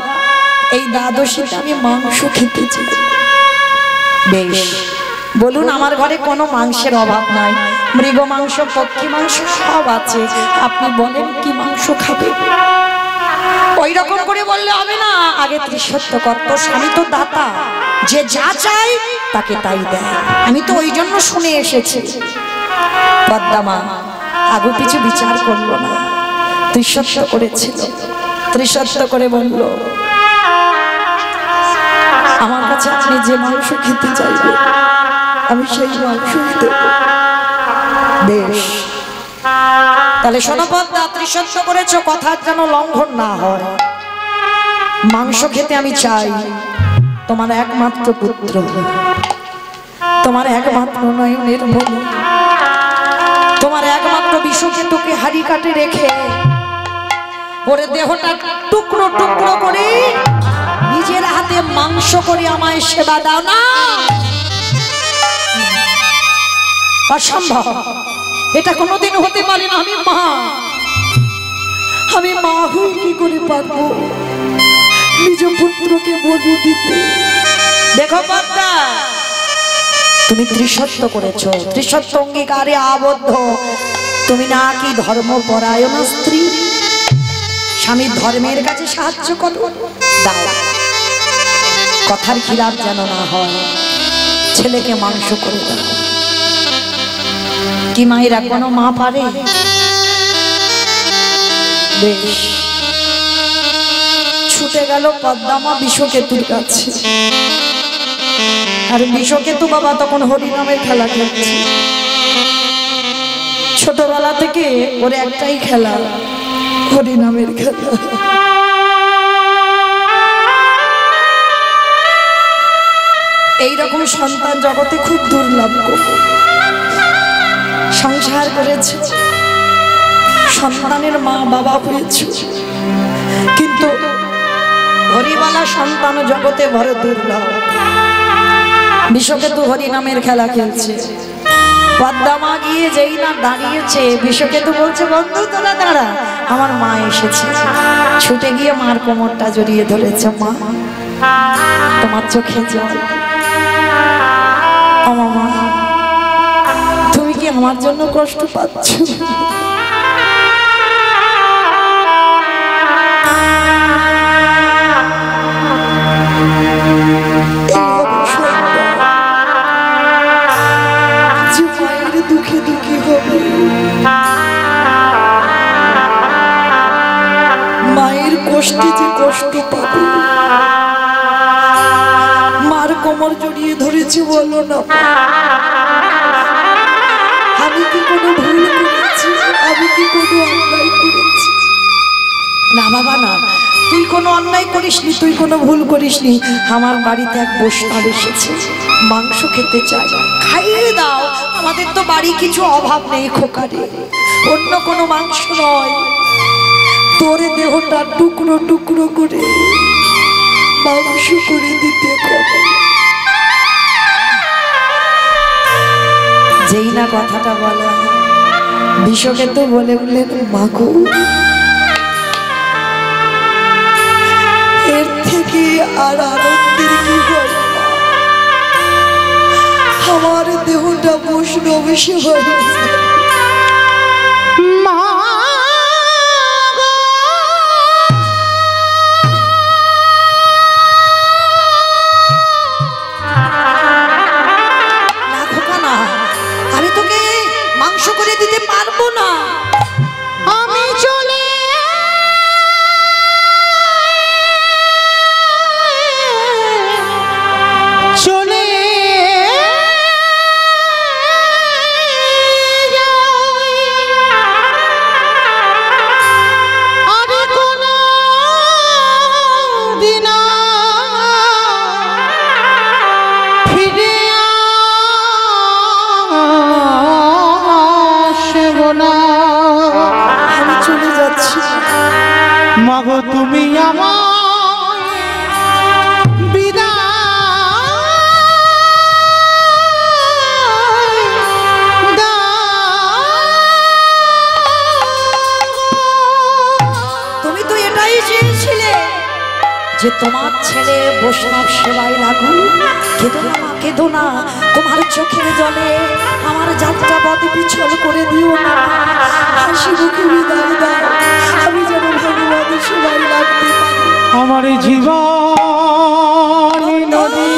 এই দ্বাদশীতে আমি মাংস খেতে চাই। বেশ, বলুন, আমার ঘরে কোনো মাংসের অভাব নাই, মৃগ মাংস, পক্ষী মাংস সব আছে, আপনি বলেন কি মাংস খাবে? ওই রকম করে বললে হবে না, আগে ত্রিসত্য কর, তোর স্বামী তো দাতা, যে যা চাই তাকে তাই দেয়। আমি তো ওই জন্য শুনে এসেছি। পদ্মা মা আগু পিছু বিচার করলো না, ত্রিসত্য করেছিল। ত্রিসত্য করে বলল, আমার কাছে আপনি যে মাংস খেতে চাইবেন আমি সেই মাংসই দেব। বেশ, তাহলে শোনো পদ্মা, ত্রিসত্য করেছো, কথার যেন লঙ্ঘন না হয়। মাংস খেতে আমি চাই, তোমার একমাত্র পুত্র, তোমার একমাত্র নয়নের মণি, তোমার একমাত্র বিষকেতুকে হাড়ি কাটে রেখে ওরে দেহটা টুকরো টুকরো করে নিজের হাতে মাংস করে আমায় সেবা দাও না। অসম্ভব, এটা কোনোদিন হতে পারে না। আমি মা হয়ে কি করে পারবো নিজ পুত্রকে বলি দিতে? দেখ দেখো পদ্মা, তুমি ত্রিসত্য করেছো, ত্রিসত্য অঙ্গীকারে আবদ্ধ। তুমি নাকি ধর্মপরায়ণ স্ত্রী, স্বামীর ধর্মের কাছে সাহায্য করো, দাও। কথার খিলাফ যেন না হয়, ছেলেকে মাংস করে দাও। কি মায়েরা কোনো মা পারে? বেশ, ছুটে গেল পদ্মামা বিষকেতুর কাছে। আর বিষকেতু বাবা তখন হরিনামের খেলা খেলছে। ছোটবেলা থেকে ওর একটাই খেলা, হরিনামের খেলা। এইরকম সন্তান জগতে খুব দুর্লভ। সংসার করেছে, সন্তানের মা বাবা হয়েছে, কিন্তু হরিবালা সন্তান জগতে বড় দুর্লভ। বিষকেতু হরিনামের খেলা খেলছে। পদ্মা গিয়ে যেই না দাঁড়িয়েছে, বিষকেতু বলছে, বন্ধু তোরা দাঁড়া, আমার মা এসেছে। ছুটে গিয়ে মার কোমরটা জড়িয়ে ধরেছে। মা, তোমার চোখে জল। আমার মা, তুমি কি আমার জন্য কষ্ট পাচ্ছ? দুঃখে দুঃখী হবে, মায়ের কষ্টে যে কষ্ট পাবে। মার কোমর জড়িয়ে ধরেছি, বলো না আমি কি কোনো ভুল করেছি? আমি কি কোনো অন্যায় করেছি? না বাবা না, তুই কোনো অন্যায় করিসনি, তুই কোনো ভুল করিসনি। আমার বাড়িতে এক বৈষ্ণব এসেছে, মাংস খেতে চাই, খাইয়ে দাও। আমাদের তো বাড়ি কিছু অভাব নেই খোকারে, অন্য কোনো মাংস নয়। তোর দেহটা টুকরো টুকরো করে মাংস করে দিতে হবে। যেই না কথাটা বলা, বিষকেতু বলে বললেন, মাগো এর থেকে আর আনন্দের কি হয়? আমার দেহটা বৈষ্ণব হয়ে মা না খোকা না, আমি তোকে মাংস করে দিতে পারবো না। আমি চলে চলে আরে কোন দিন ফিরে আসব না। আমি চলে যাচ্ছি। মাগো তুমি আমার তুমি তো এটাই চেয়েছিলে যে তোমার ছেলে বৈষ্ণব সেবায় লাগুক। কেঁদো না মা, কেঁদো না, তোমার চোখের জলে আমার যাত্রা পথ পিছল করে দিও না। হাসি মুখে বিদায় দাও, আমি যেন ভগবানের সেবায় লাগতে পারি। আমার জীবন নদী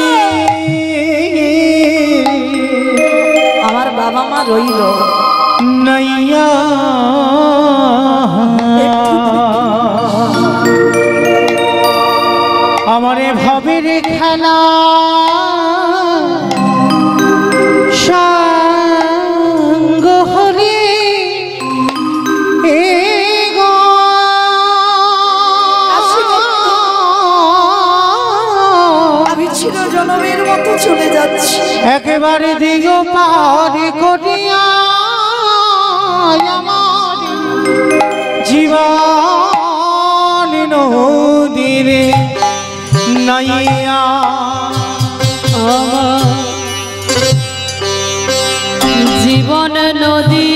আমার বাবা মা রইল নাইয়া আমারে ভবের খেলা সঙ্গ হরে এ গো আমি চিরজনমের মতো চলে যাচ্ছি। একেবারে দিও পারে করিয়া আমার জীবন নদীরে নাইয়া আমার জীবন নদী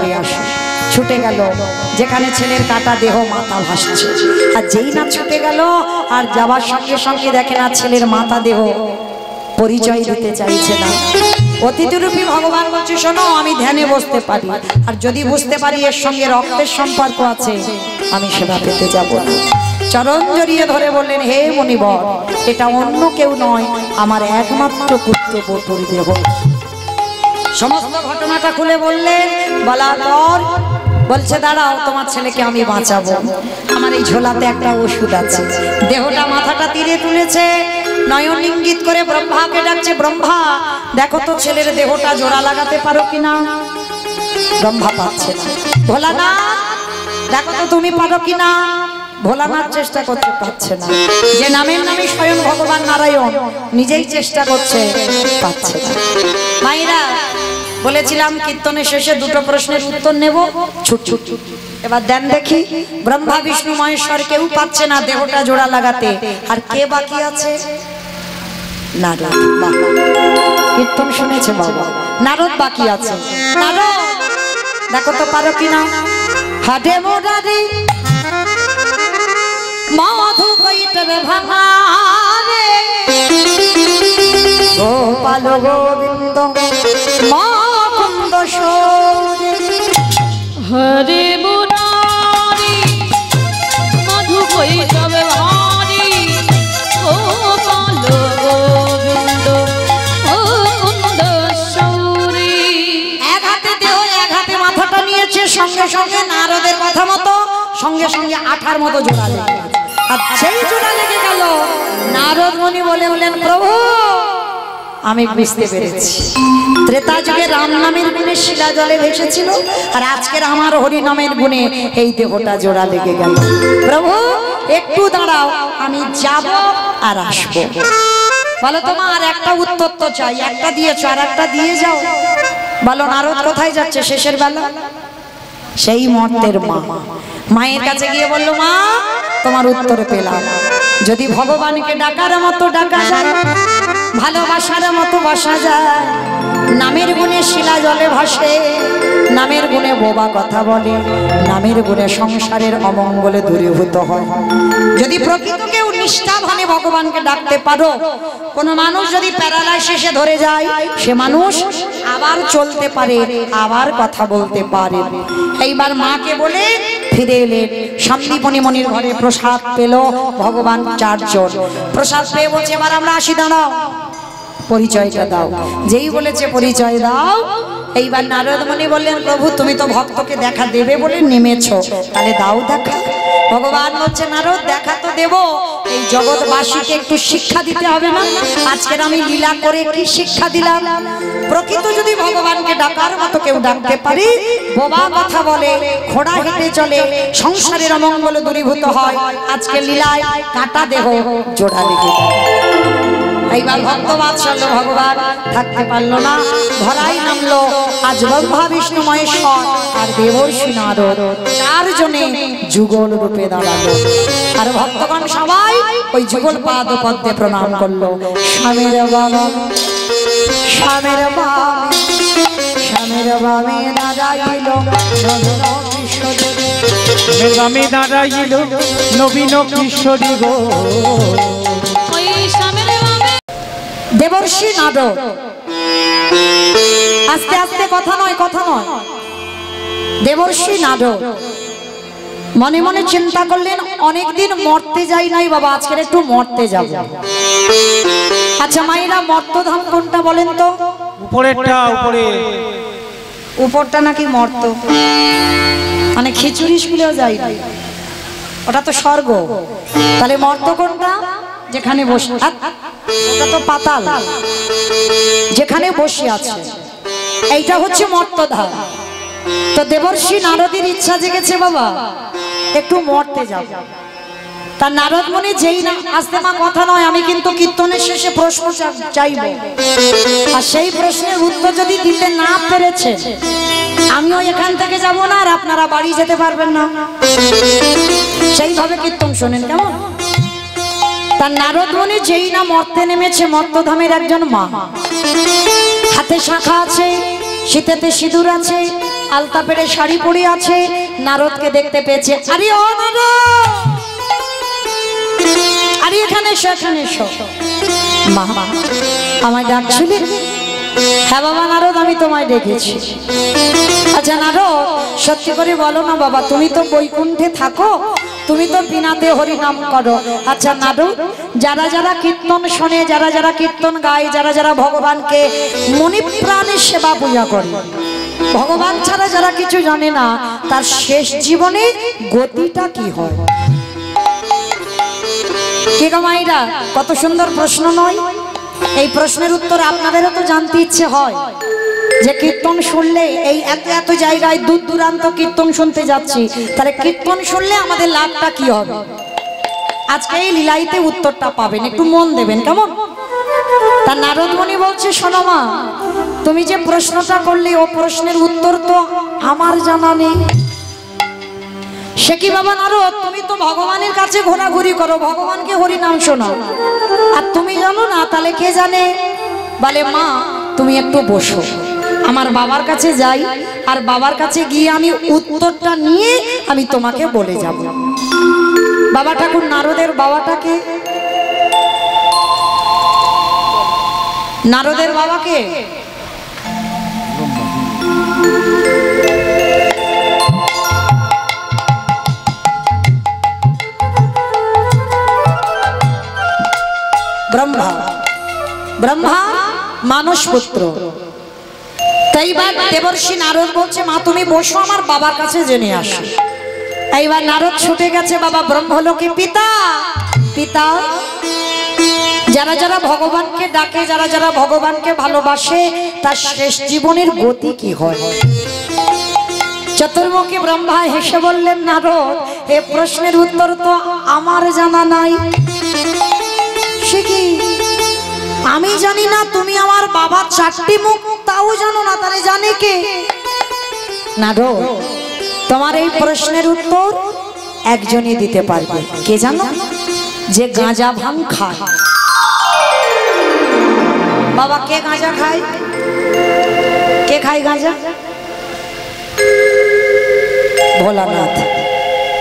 করে আসো। ছুটে গেল যেখানে ছেলের কাটা দেহ মাথা ভাসছে, আর যেই না ছুটে গেল আর যাবার সঙ্গে সঙ্গে দেখে না ছেলের মাথা দেহ পরিচয় দিতে চাইছে না। অতিথিরূপী ভগবান বলছে, শোনো আমি ধ্যানে বসতে পারি, আর যদি বুঝতে পারি এর সঙ্গে রক্তের সম্পর্ক আছে আমি সেবা পেতে যাব না। চরণ জড়িয়ে ধরে বললেন, হে মণিবর, এটা অন্য কেউ নয়, আমার একমাত্র পুত্র বটুর দেহ। সমস্ত ঘটনাটা খুলে বললেন। বলার পর বলছে, দাঁড়াও, তোমার ছেলেকে আমি বাঁচাবো, আমার এই ঝোলাতে একটা ওষুধ আছে। দেহটা মাথাটা তীরে তুলেছে, নয়ন ইঙ্গিত করে ব্রহ্মাকে ডাকছে, ব্রহ্মা দেখো তো ছেলের দেহটা জোড়া লাগাতে পারো কিনা। ব্রহ্মা পাচ্ছে না। ভোলানাথ দেখো তো তুমি পারো কিনা। ভোলানাথ চেষ্টা করতে পারছে না। যে নামের নামে স্বয়ং ভগবান নারায়ণ নিজেই চেষ্টা করছে, পাচ্ছে না। মায়েরা বলেছিলাম কীর্তনের শেষে দুটো প্রশ্নের উত্তর নেব, ছুট ছুট। এবার দেন দেখি, ব্রহ্মা বিষ্ণু মহেশ্বর কেউ পাচ্ছে না দেহটা জোড়া লাগাতে, আর কে বাকি আছে? নারদ। কীর্তন শুনেছে বাবা, নারদ বাকি আছে। নারদ দেখো তো পারো কিনা। হাটে মোরারি মধু কইটবে ভাঙারে, গোপাল গোবিন্দ মুকুন্দ সৌরে, হরে মুরারি মধু কৈতবে ভারি, গোপাল গোবিন্দ মুকুন্দ সৌরি। এক হাতে দেহ এক হাতে মাথাটা নিয়েছে, সঙ্গে সঙ্গে নারদের কথা মতো সঙ্গে সঙ্গে আঠার মতো জোড়া লেগে গেছে। আর সেই জোড়া লেগে গেল, নারদ মুনি বলে বলেন, প্রভু আমি বুঝতে পেরেছি, ত্রেতা যুগে রাম নামের গুণে শিলা জলে ভেসেছিল, আর আজকের আমার হরি নামের গুণে এই দেহটা জোড়া লেগে গেল। প্রভু একটু দাঁড়াও, আমি যাব আর আসবো। বলো তোমার একটা উত্তর তো চাই, একটা দিয়েছো আর একটা দিয়ে যাও। বলো নারদ কোথায় যাচ্ছে শেষের বেলা? সেই মর্তের মা মায়ের কাছে গিয়ে বললো, মা তোমার উত্তর পেলাম, যদি ভগবানকে ডাকার মতো ডাকা যায়, ভালোবাসার মতো বসা যায়, নামের গুণে শিলা জলে ভাসে, নামের গুণে বোবা কথা বলে, নামের গুণে সংসারের অমঙ্গলে দূরীভূত হয়। যদি প্রকৃত কেউ নিষ্ঠাভাবে ভগবানকে ডাকতে পারো, কোন মানুষ যদি প্যারালাইসিসে ধরে যায়, সে মানুষ আবার চলতে পারে, আবার কথা বলতে পারে। এইবার মাকে বলে ফিরে এলেন। সন্দীপনী মনির ঘরে প্রসাদ পেল ভগবান চারজন। প্রসাদ পেয়ে বলছে, এবার আমরা আসি, দাঁড়াও, পরিচয়টা দাও। যেই বলেছে পরিচয় দাও, এইবার নারদ মুনি বললেন, প্রভু তুমি তো ভক্তকে দেখা দেবে বলে নেমেছো, তাহলে দাও দেখা। ভগবান বলছে, নারদ দেখা তো দেব, এই জগৎবাসীকে একটু শিক্ষা দিতে হবে না? আজকের আমি লীলা করে কি শিক্ষা দিলাম? প্রকৃত যদি ভগবানকে ডাকার মতো কেউ ডাকতে পারি, বোবা কথা বলে, ঘোড়া হেঁটে চলে, সংসারের অমঙ্গল দূরীভূত হয়, আজকে লীলায় কাটা দেহ জোড়া লেগে যায়। এইবার ভক্ত বাৎসল্য ভগবান থাকতে পারলো না, ধরাই নামলো। আজ ব্রহ্মা বিষ্ণু মহেশ্বর আর দেবর্ষি নারদ চারজনে যুগল রূপে দাঁড়ালো। আর ভক্তগণ সবাই ওই যুগল পাদ পদ্মে প্রণাম করলো। স্বামীর বাবা, স্বামীর বাবা, স্বামীর বামে দাঁড়াইল আমি দাঁড়াইল নবীন কিশোরী গো। ওই স্বামীর বামে দেবর্ষি নারদ। আস্তে আস্তে কথা নয়, কথা নয়। দেবর্ষি নারদ মনে মনে চিন্তা করলেন, অনেকদিন মরতে যাই নাই বাবা, আজকের একটু মরতে যাব। আচ্ছা মায়েরা, মর্তধাম কোনটা বলেন তো? উপরেরটা, উপরে উপরটা নাকি মর্ত, মানে খিচুড়ি স্কুলেও যাই না, ওটা তো স্বর্গ। তাহলে মর্ত কোনটা? যেখানে বসে, ওটা তো পাতাল, যেখানে বসে আছে, এইটা হচ্ছে মর্তধাম। তো দেবর্ষি নারদের ইচ্ছা জেগেছে বাবা একটু মরতে যাব। তার নারদ মুনি যেই না, আস্তে মা কথা নয়, আমি কিন্তু কীর্তনের শেষে প্রশ্ন চাইব, আর সেই প্রশ্নের উত্তর যদি দিতে না পেরেছে আমিও এখান থেকে যাব না, আর আপনারা বাড়ি যেতে পারবেন না। সেইভাবে কীর্তন শোনেন কেমন? তার নারদ মুনি যেই না মর্তে নেমেছে, মর্তধামের একজন মা, হাতে শাখা আছে, শীতেতে সিঁদুর আছে, আলতা পেরে শাড়ি পরে আছে, নারদকে দেখতে পেয়েছে। আরে ও নারদ, আরে এখানে এসো, এখানে এসো। মা আমায় ডাকছিলে? হ্যাঁ বাবা নারদ, আমি তোমায় ডেকেছি। আচ্ছা নারদ, সত্যি করে বলো না বাবা, তুমি তো বৈকুণ্ঠে থাকো, তুমি তো বিনাতে হরি নাম করো। আচ্ছা নারদ, যারা যারা কীর্তন শোনে, যারা যারা কীর্তন গায়, যারা যারা ভগবানকে মনে প্রাণে সেবা পূজা করে, ভগবান ছাড়া যারা কিছু জানে না, তার শেষ জীবনে গতিটা কি হয়? কে গো মাইরা, কত সুন্দর প্রশ্ন নয়? এই প্রশ্নের উত্তর আপনাদেরও তো জানতে ইচ্ছে হয় যে কীর্তন শুনলে, এই এত এত জায়গায় দূর দূরান্ত কীর্তন শুনতে যাচ্ছি, তাহলে কীর্তন শুনলে আমাদের লাভটা কি হবে? আজকে এই লীলাইতে উত্তরটা পাবেন, একটু মন দেবেন কেমন? তা নারদমণি বলছে, শোনো মা, তুমি যে প্রশ্নটা করলে ও প্রশ্নের উত্তর তো আমার জানা নেই। সে কি বাবা নারদ, তুমি তো ভগবানের কাছে ঘোরাঘুরি করো, ভগবানকে হরি নাম শোনাও, আর তুমি জানো না? তাহলে কে জানে? বলে মা তুমি একটু বসো, আমার বাবার কাছে যাই, আর বাবার কাছে গিয়ে আমি উত্তরটা নিয়ে আমি তোমাকে বলে যাব। বাবা ঠাকুর নারদের বাবাটাকে, নারদের বাবাকে ব্রহ্মা, ব্রহ্মা মানস পুত্র। এইবার দেবর্ষি নারদ বলছে, মা তুমি বসো, আমার বাবার কাছে জেনে আসো। এইবার নারদ ছুটে গেছে বাবা ব্রহ্মলোকে। পিতা, পিতা, যারা যারা ভগবানকে ডাকে, যারা যারা ভগবানকে ভালোবাসে, তার শেষ জীবনের গতি কি হয়? চতুর্মুখী ব্রহ্মা হেসে বললেন, নারদ এ প্রশ্নের উত্তর তো আমার জানা নাই। সে কি, আমি জানি না? তুমি আমার বাবার 4টি মুখ তাও জানো না, তাহলে জানে কে? নারদ তোমার এই প্রশ্নের উত্তর একজনই দিতে পারবে। কে জানো? যে গাঁজা ভাং খায়। বাবা কে গাঁজা খায়? কে খায় গাঁজা? ভোলানাথ।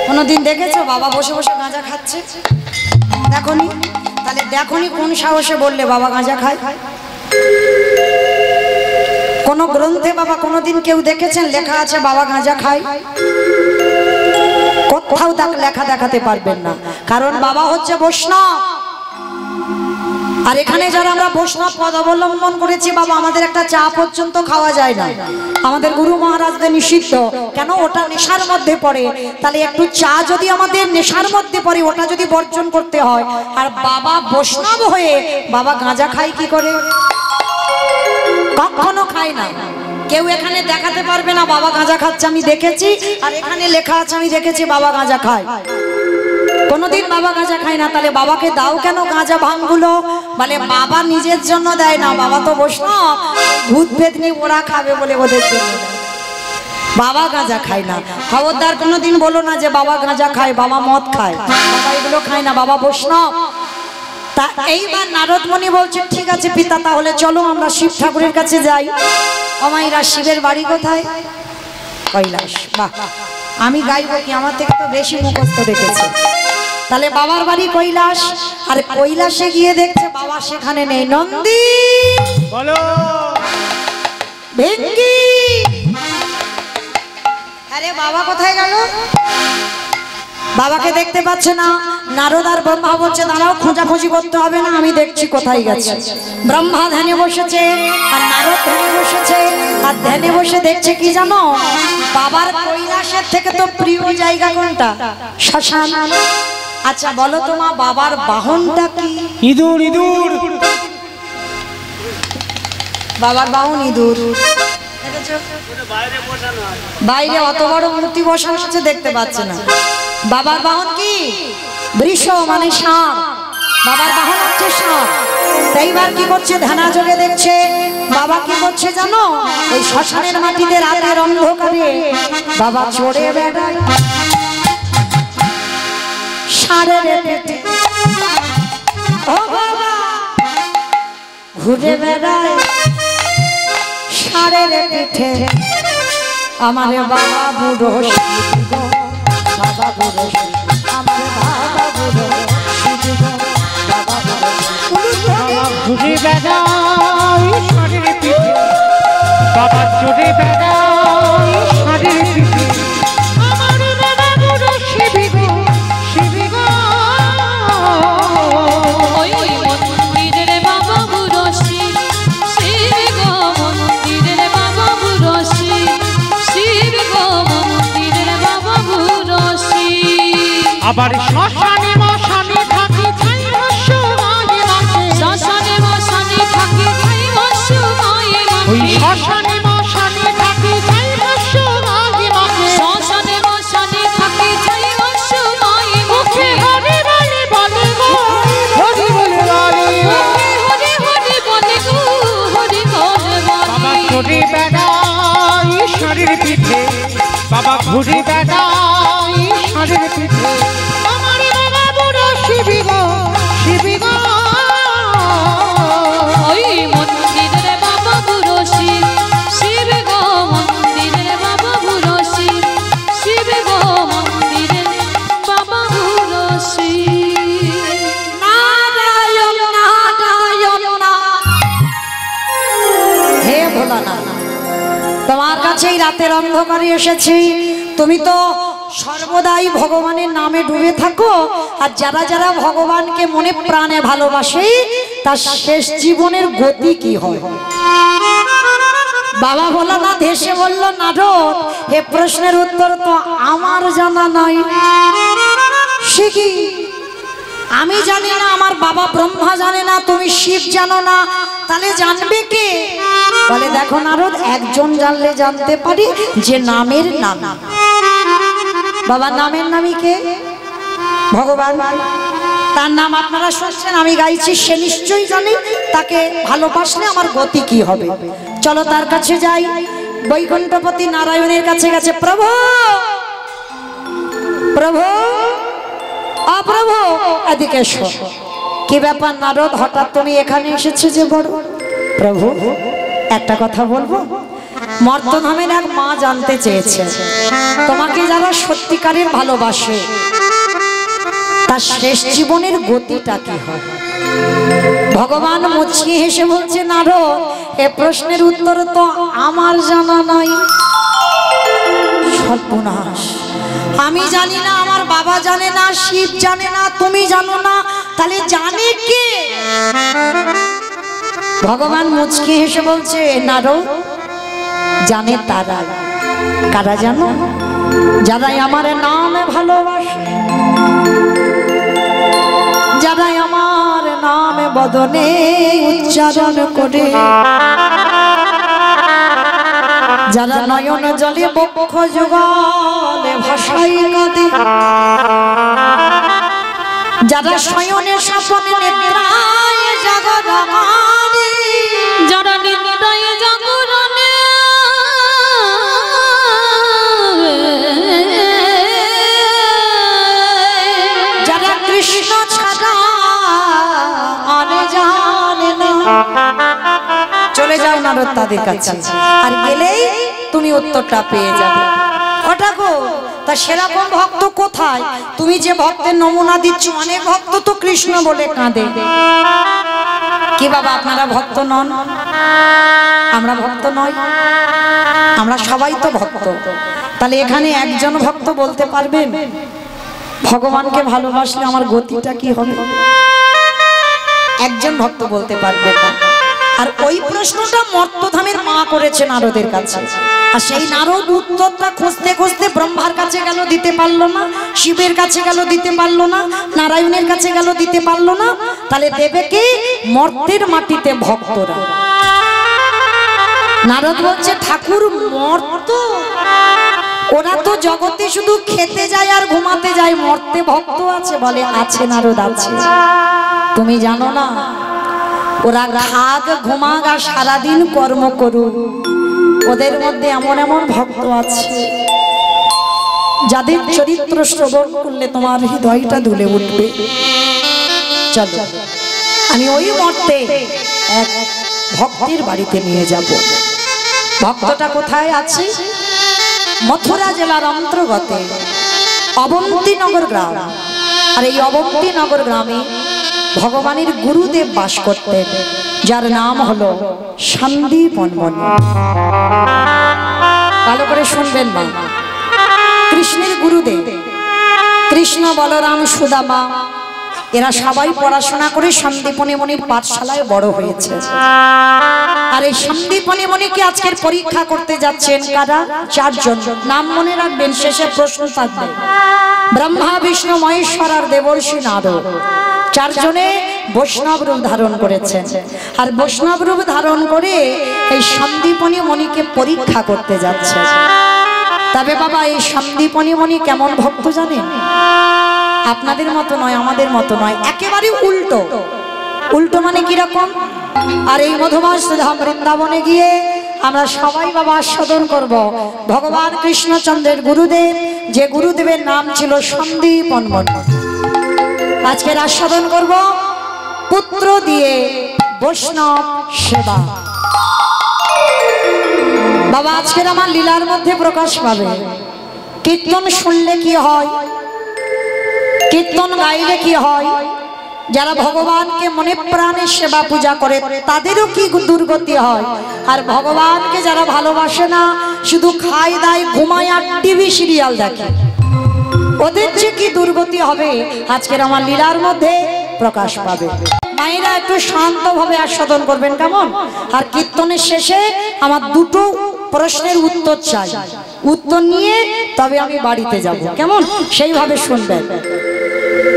কোনদিন দেখেছো বাবা বসে বসে গাঁজা খাচ্ছে? দেখনি? তাহলে দেখনি কোন সাহসে বললে বাবা গাঁজা খায়? কোন গ্রন্থে বাবা কোনদিন কেউ দেখেছেন লেখা আছে বাবা গাঁজা খায়? কোথাও তাকে লেখা দেখাতে পারবেন না, কারণ বাবা হচ্ছে বৈষ্ণব। আর এখানে যারা আমরা বৈষ্ণব পদ অবলম্বন করেছি বাবা, আমাদের একটা চা পর্যন্ত খাওয়া যায় না, আমাদের গুরু মহারাজদের নিষিদ্ধ। কেন? ওটা নেশার মধ্যে পড়ে। তাহলে একটু চা যদি আমাদের নেশার মধ্যে পড়ে, ওটা যদি বর্জন করতে হয়, আর বাবা বৈষ্ণব হয়ে বাবা গাঁজা খায় কি করে? কখনো খায় না। কেউ এখানে দেখাতে পারবে না বাবা গাঁজা খাচ্ছে, আমি দেখেছি, আর এখানে লেখা আছে আমি দেখেছি বাবা গাঁজা খায়। কোনদিন বাবা গাঁজা খায় না। তাহলে বাবাকে দাও কেন গাঁজা ভাঙগুলো? বলে বাবা নিজের জন্য দেয় না, বাবা তো বৈষ্ণব, ভূত পেতনি ওরা খাবে বলে ওদের জন্য। বাবা গাঁজা খায় না। খবরদার কোনোদিন বলো না যে বাবা গাঁজা খায়, বাবা মদ খায়, বাবা এগুলো খায় না, বাবা বৈষ্ণব। তা এইবার নারদমণি বলছে, ঠিক আছে পিতা, তাহলে চলো আমরা শিব ঠাকুরের কাছে যাই। অমাইরা শিবের বাড়ি কোথায়? কৈলাস। বাহ, আমি গাইব কি? আমার থেকে তো বেশি মুখস্থ রেখেছে। তাহলে বাবার বাড়ি কৈলাস, আর কৈলাসে গিয়ে দেখছে বাবা সেখানে নেই। নন্দী বলো, ভেঙ্গি, আরে বাবা কোথায় গেল? বাবাকে দেখতে পাচ্ছে না। নারদ আর ব্রহ্মা বলছে, দাঁড়াও, খোঁজাখুঁজি করতে হবে না, আমি দেখছি কোথায় গেছে। ব্রহ্মা ধ্যানে বসেছে আর নারদ ধ্যানে বসেছে, আর ধ্যানে বসে দেখছে কি জানো? বাবার কৈলাসের থেকে তো প্রিয় জায়গা কোনটা? শ্মশান। আচ্ছা বলো তো মা, বাবার বাহনটা কি? ইঁদুর। ইঁদুর, বাবার বাহন ইঁদুর। বাইরে অত বড় মূর্তি বসানো আছে, দেখতে পাচ্ছে না। বাবার বাহন কি? বৃষ, মানে সাপ। বাবার বাহন হচ্ছে সাপ। এইবার কি করছে? ধ্যানা যোগে দেখছে বাবা কি করছে জানো? ওই শ্মশানের মাটিতে রাতের অন্ধকারে বাবা চড়ে বেড়ায় ষাঁড়ের পেটে। ও বাবা ঘুরে বেড়ায় ষাঁড়ের পিঠে। আমার বাবা বুড়ো শিব গো, বাবা বুড়ো শিব, আমার বাবা বুড়ো শিব গো, বাবা বুড়ো শিব। বাবা ঘুরে বেড়াই ষাঁড়ের পিঠে, বাবা চড়ে বেড়াই ষাঁড়ের পিঠে, আমার বাবা বুড়ো শিবি গো, শিবি গো। ওই মন্দিরের বাবা বুড়ো শিব, শিব গো মন্দিরের বাবা বুড়ো শিব, শিব গো মন্দিরের বাবা বুড়ো শিব। আবার শ্মশানে মশানে থাকি ছাই ভস্য গায়ে মাখে, শ্মশানে মশানে থাকি ছাই ভস্য গায়ে ওই মাখে, শ্মশানে মশানে থাকি ছাই ভস্য গায়ে মাখে, শ্মশানে মশানে থাকি ছাই ভস্য গায়ে মুখে মাখে। হরি বলে গো, হরি বলে বলে, হরি হরি বলে গো, হরি বলে বাবা বলে। চড়ে বেড়াই ষাঁড়ের পিঠে, বাবা ঘুরে বেড়াই ষাঁড়ের পিঠে, আমার বাবা বুড়ো শিবি গো, শিবি গো। ওই মন্দিরের বাবা বুড়ো শিব, শিব গো মন্দিরের বাবা বুড়ো শিব, শিব গো মন্দিরের বাবা বুড়ো শিব। নারায়ণ নারায়ণ হে ভোলানাথ, তোমার কাছেই রাতের অন্ধকারে এসেছি। তুমি তো সর্বদাই ভগবানের নামে ডুবে থাকো, আর যারা যারা ভগবানকে মনে প্রাণে ভালোবাসে তার শেষ জীবনের গতি কি হয়? বাবা ভোলানাথ হেসে বলল, নারদ, এ প্রশ্নের উত্তর তো আমার জানা নাই। সে কি? আমি জানি না, আমার বাবা ব্রহ্মা জানে না, তুমি শিব জানো না, তাহলে জানবে কে? বলে, দেখো নারদ, একজন জানলে জানতে পারি, যে নামের নাম। বাবা নামের নামই কে? ভগবান। তার নাম আপনারা শুনছেন, আমি গাইছি, সে নিশ্চয়ই জানে তাকে ভালোবাসলে আমার গতি কি হবে। চলো তার কাছে যাই। বৈকুণ্ঠপতি নারায়ণের কাছে গেছে। প্রভু, প্রভু, প্রভু, এদিকে এসো। কি ব্যাপার নারদ, হঠাৎ তুমি এখানে এসেছো যে? বড় প্রভু, একটা কথা বলবো। মর্তধামের এক মা জানতে চেয়েছে, তোমাকে যারা সত্যিকারের ভালোবাসে তার শেষ জীবনের গতিটা কি হয়? ভগবান মুচকি হেসে বলছে, নারদ, এ প্রশ্নের উত্তর তো আমার জানা নাই। সর্বনাশ, আমি জানি না, আমার বাবা জানে না, শিব জানে না, তুমি জানো না, তাহলে জানে কে? ভগবান মুচকি হেসে বলছে, নারদ, জানে তারা। কারা জানো? যারাই আমার নামে ভালোবাসে, যারাই আমার নামে বদনে উচ্চারণ করে, যারা নয়ন জলে বক্ষ যুগলে ভাষাই কাঁদে, যারা শয়নে স্বপনে নিদ্রায় জাগরণে, যারা নিদ্রায় জাগরণে, যারা কৃষ্ণ ছাড়া আর জানে না। চলে যাও নারদ তাদের কাছে, আর গেলেই তুমি উত্তরটা পেয়ে যাবে। ওটা গো, তা সেরকম ভক্ত কোথায়? তুমি যে ভক্তের নমুনা দিচ্ছ, অনেক ভক্ত তো কৃষ্ণ বলে কাঁদে। কি বাবা, আপনারা ভক্ত নন? আমরা ভক্ত নই? আমরা সবাই তো ভক্ত। তাহলে এখানে একজন ভক্ত বলতে পারবেন ভগবানকে ভালোবাসলে আমার গতিটা কি হবে? একজন ভক্ত বলতে পারবেন না। আর ওই প্রশ্নটা মর্তধামের মা করেছে নারদের কাছে, আর সেই নারদ উত্তরটা খুঁজতে খুঁজতে ব্রহ্মার কাছে গেল, দিতে পারলো না। শিবের কাছে গেল, দিতে পারলো না। নারায়ণের কাছে গেল, দিতে পারলো না। তাহলে দেবে কি? মর্তের মাটিতে ভক্তরা। নারদ বলছে, ঠাকুর, মর্ত ওরা তো জগতে শুধু খেতে যায় আর ঘুমাতে যায়, মর্তে ভক্ত আছে? বলে, আছে নারদ, আছে। তুমি জানো না, ওরা খাক ঘুমাক আর সারাদিন কর্ম করুক, ওদের মধ্যে এমন এমন ভক্ত আছে যাদের চরিত্র শ্রবণ করলে তোমার হৃদয়টা দুলে উঠবে। চলো, আমি ওই মর্তে এক ভক্তের বাড়িতে নিয়ে যাব। ভক্তটা কোথায় আছে? মথুরা জেলার অন্তর্গত অবন্তীনগর গ্রাম। আর এই অবন্তীনগর গ্রামে ভগবানের গুরুদেব বাস করতেন, যার নাম হলো সন্দীপন মুনি। ভালো করে শুনবেন না, কৃষ্ণের গুরুদেব কৃষ্ণ, বলরাম, সুদামা এরা সবাই পড়াশোনা করে সন্দীপনী মুনির পাঠশালায় বড় হয়েছে। আর এই সন্দীপনী মুনিকে আজকের পরীক্ষা করতে যাচ্ছেন কারা? চারজন। নাম মনে রাখবেন, শেষে প্রশ্ন থাকবে। ব্রহ্মা, বিষ্ণু, মহেশ্বর আর দেবর্ষি নারদ চারজনে বৈষ্ণব রূপ ধারণ করেছেন। আর বৈষ্ণব রূপ ধারণ করে এই সন্দীপনী মুনিকে পরীক্ষা করতে যাচ্ছে। তবে বাবা, এই সন্দীপনী মুনি কেমন ভক্ত জানেন? আপনাদের মতো নয়, আমাদের মতো নয়, একেবারে উল্টো। উল্টো মানে কিরকম? আর এই মধুমাস ধাম বৃন্দাবনে গিয়ে আমরা সবাই বাবা আস্বাদন করব ভগবান কৃষ্ণচন্দ্রের গুরুদেব, যে গুরুদেবের নাম ছিল সন্দীপন মুনি। আজকের আস্বাদন করব পুত্র দিয়ে বৈষ্ণব সেবা। বাবা, আজকের আমার লীলার মধ্যে প্রকাশ পাবে। কীর্তন শুনলে কি হয়, কীর্তন গাইলে কি হয়, যারা ভগবানকে মনে প্রাণে সেবা পূজা করে তাদেরও কি দুর্গতি হয়। আর ভগবানকে যারা ভালোবাসে না, শুধু খায় দায় ঘুমায় আর টিভি সিরিয়াল দেখে, ওদের যে কি দুর্গতি হবে আজকের আমার লীলার মধ্যে প্রকাশ পাবে। মায়েরা একটু শান্তভাবে আস্বাদন করবেন, কেমন? আর কীর্তনের শেষে আমার দুটো প্রশ্নের উত্তর চাই, উত্তর নিয়ে তবে আমি বাড়িতে যাব, কেমন? সেইভাবে শুনবেন,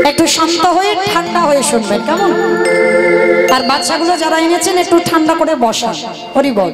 একটু শান্ত হয়ে ঠান্ডা হয়ে শুনবেন, কেমন? আর বাচ্চাগুলো যারা এনেছেন একটু ঠান্ডা করে বসা। হরি বল।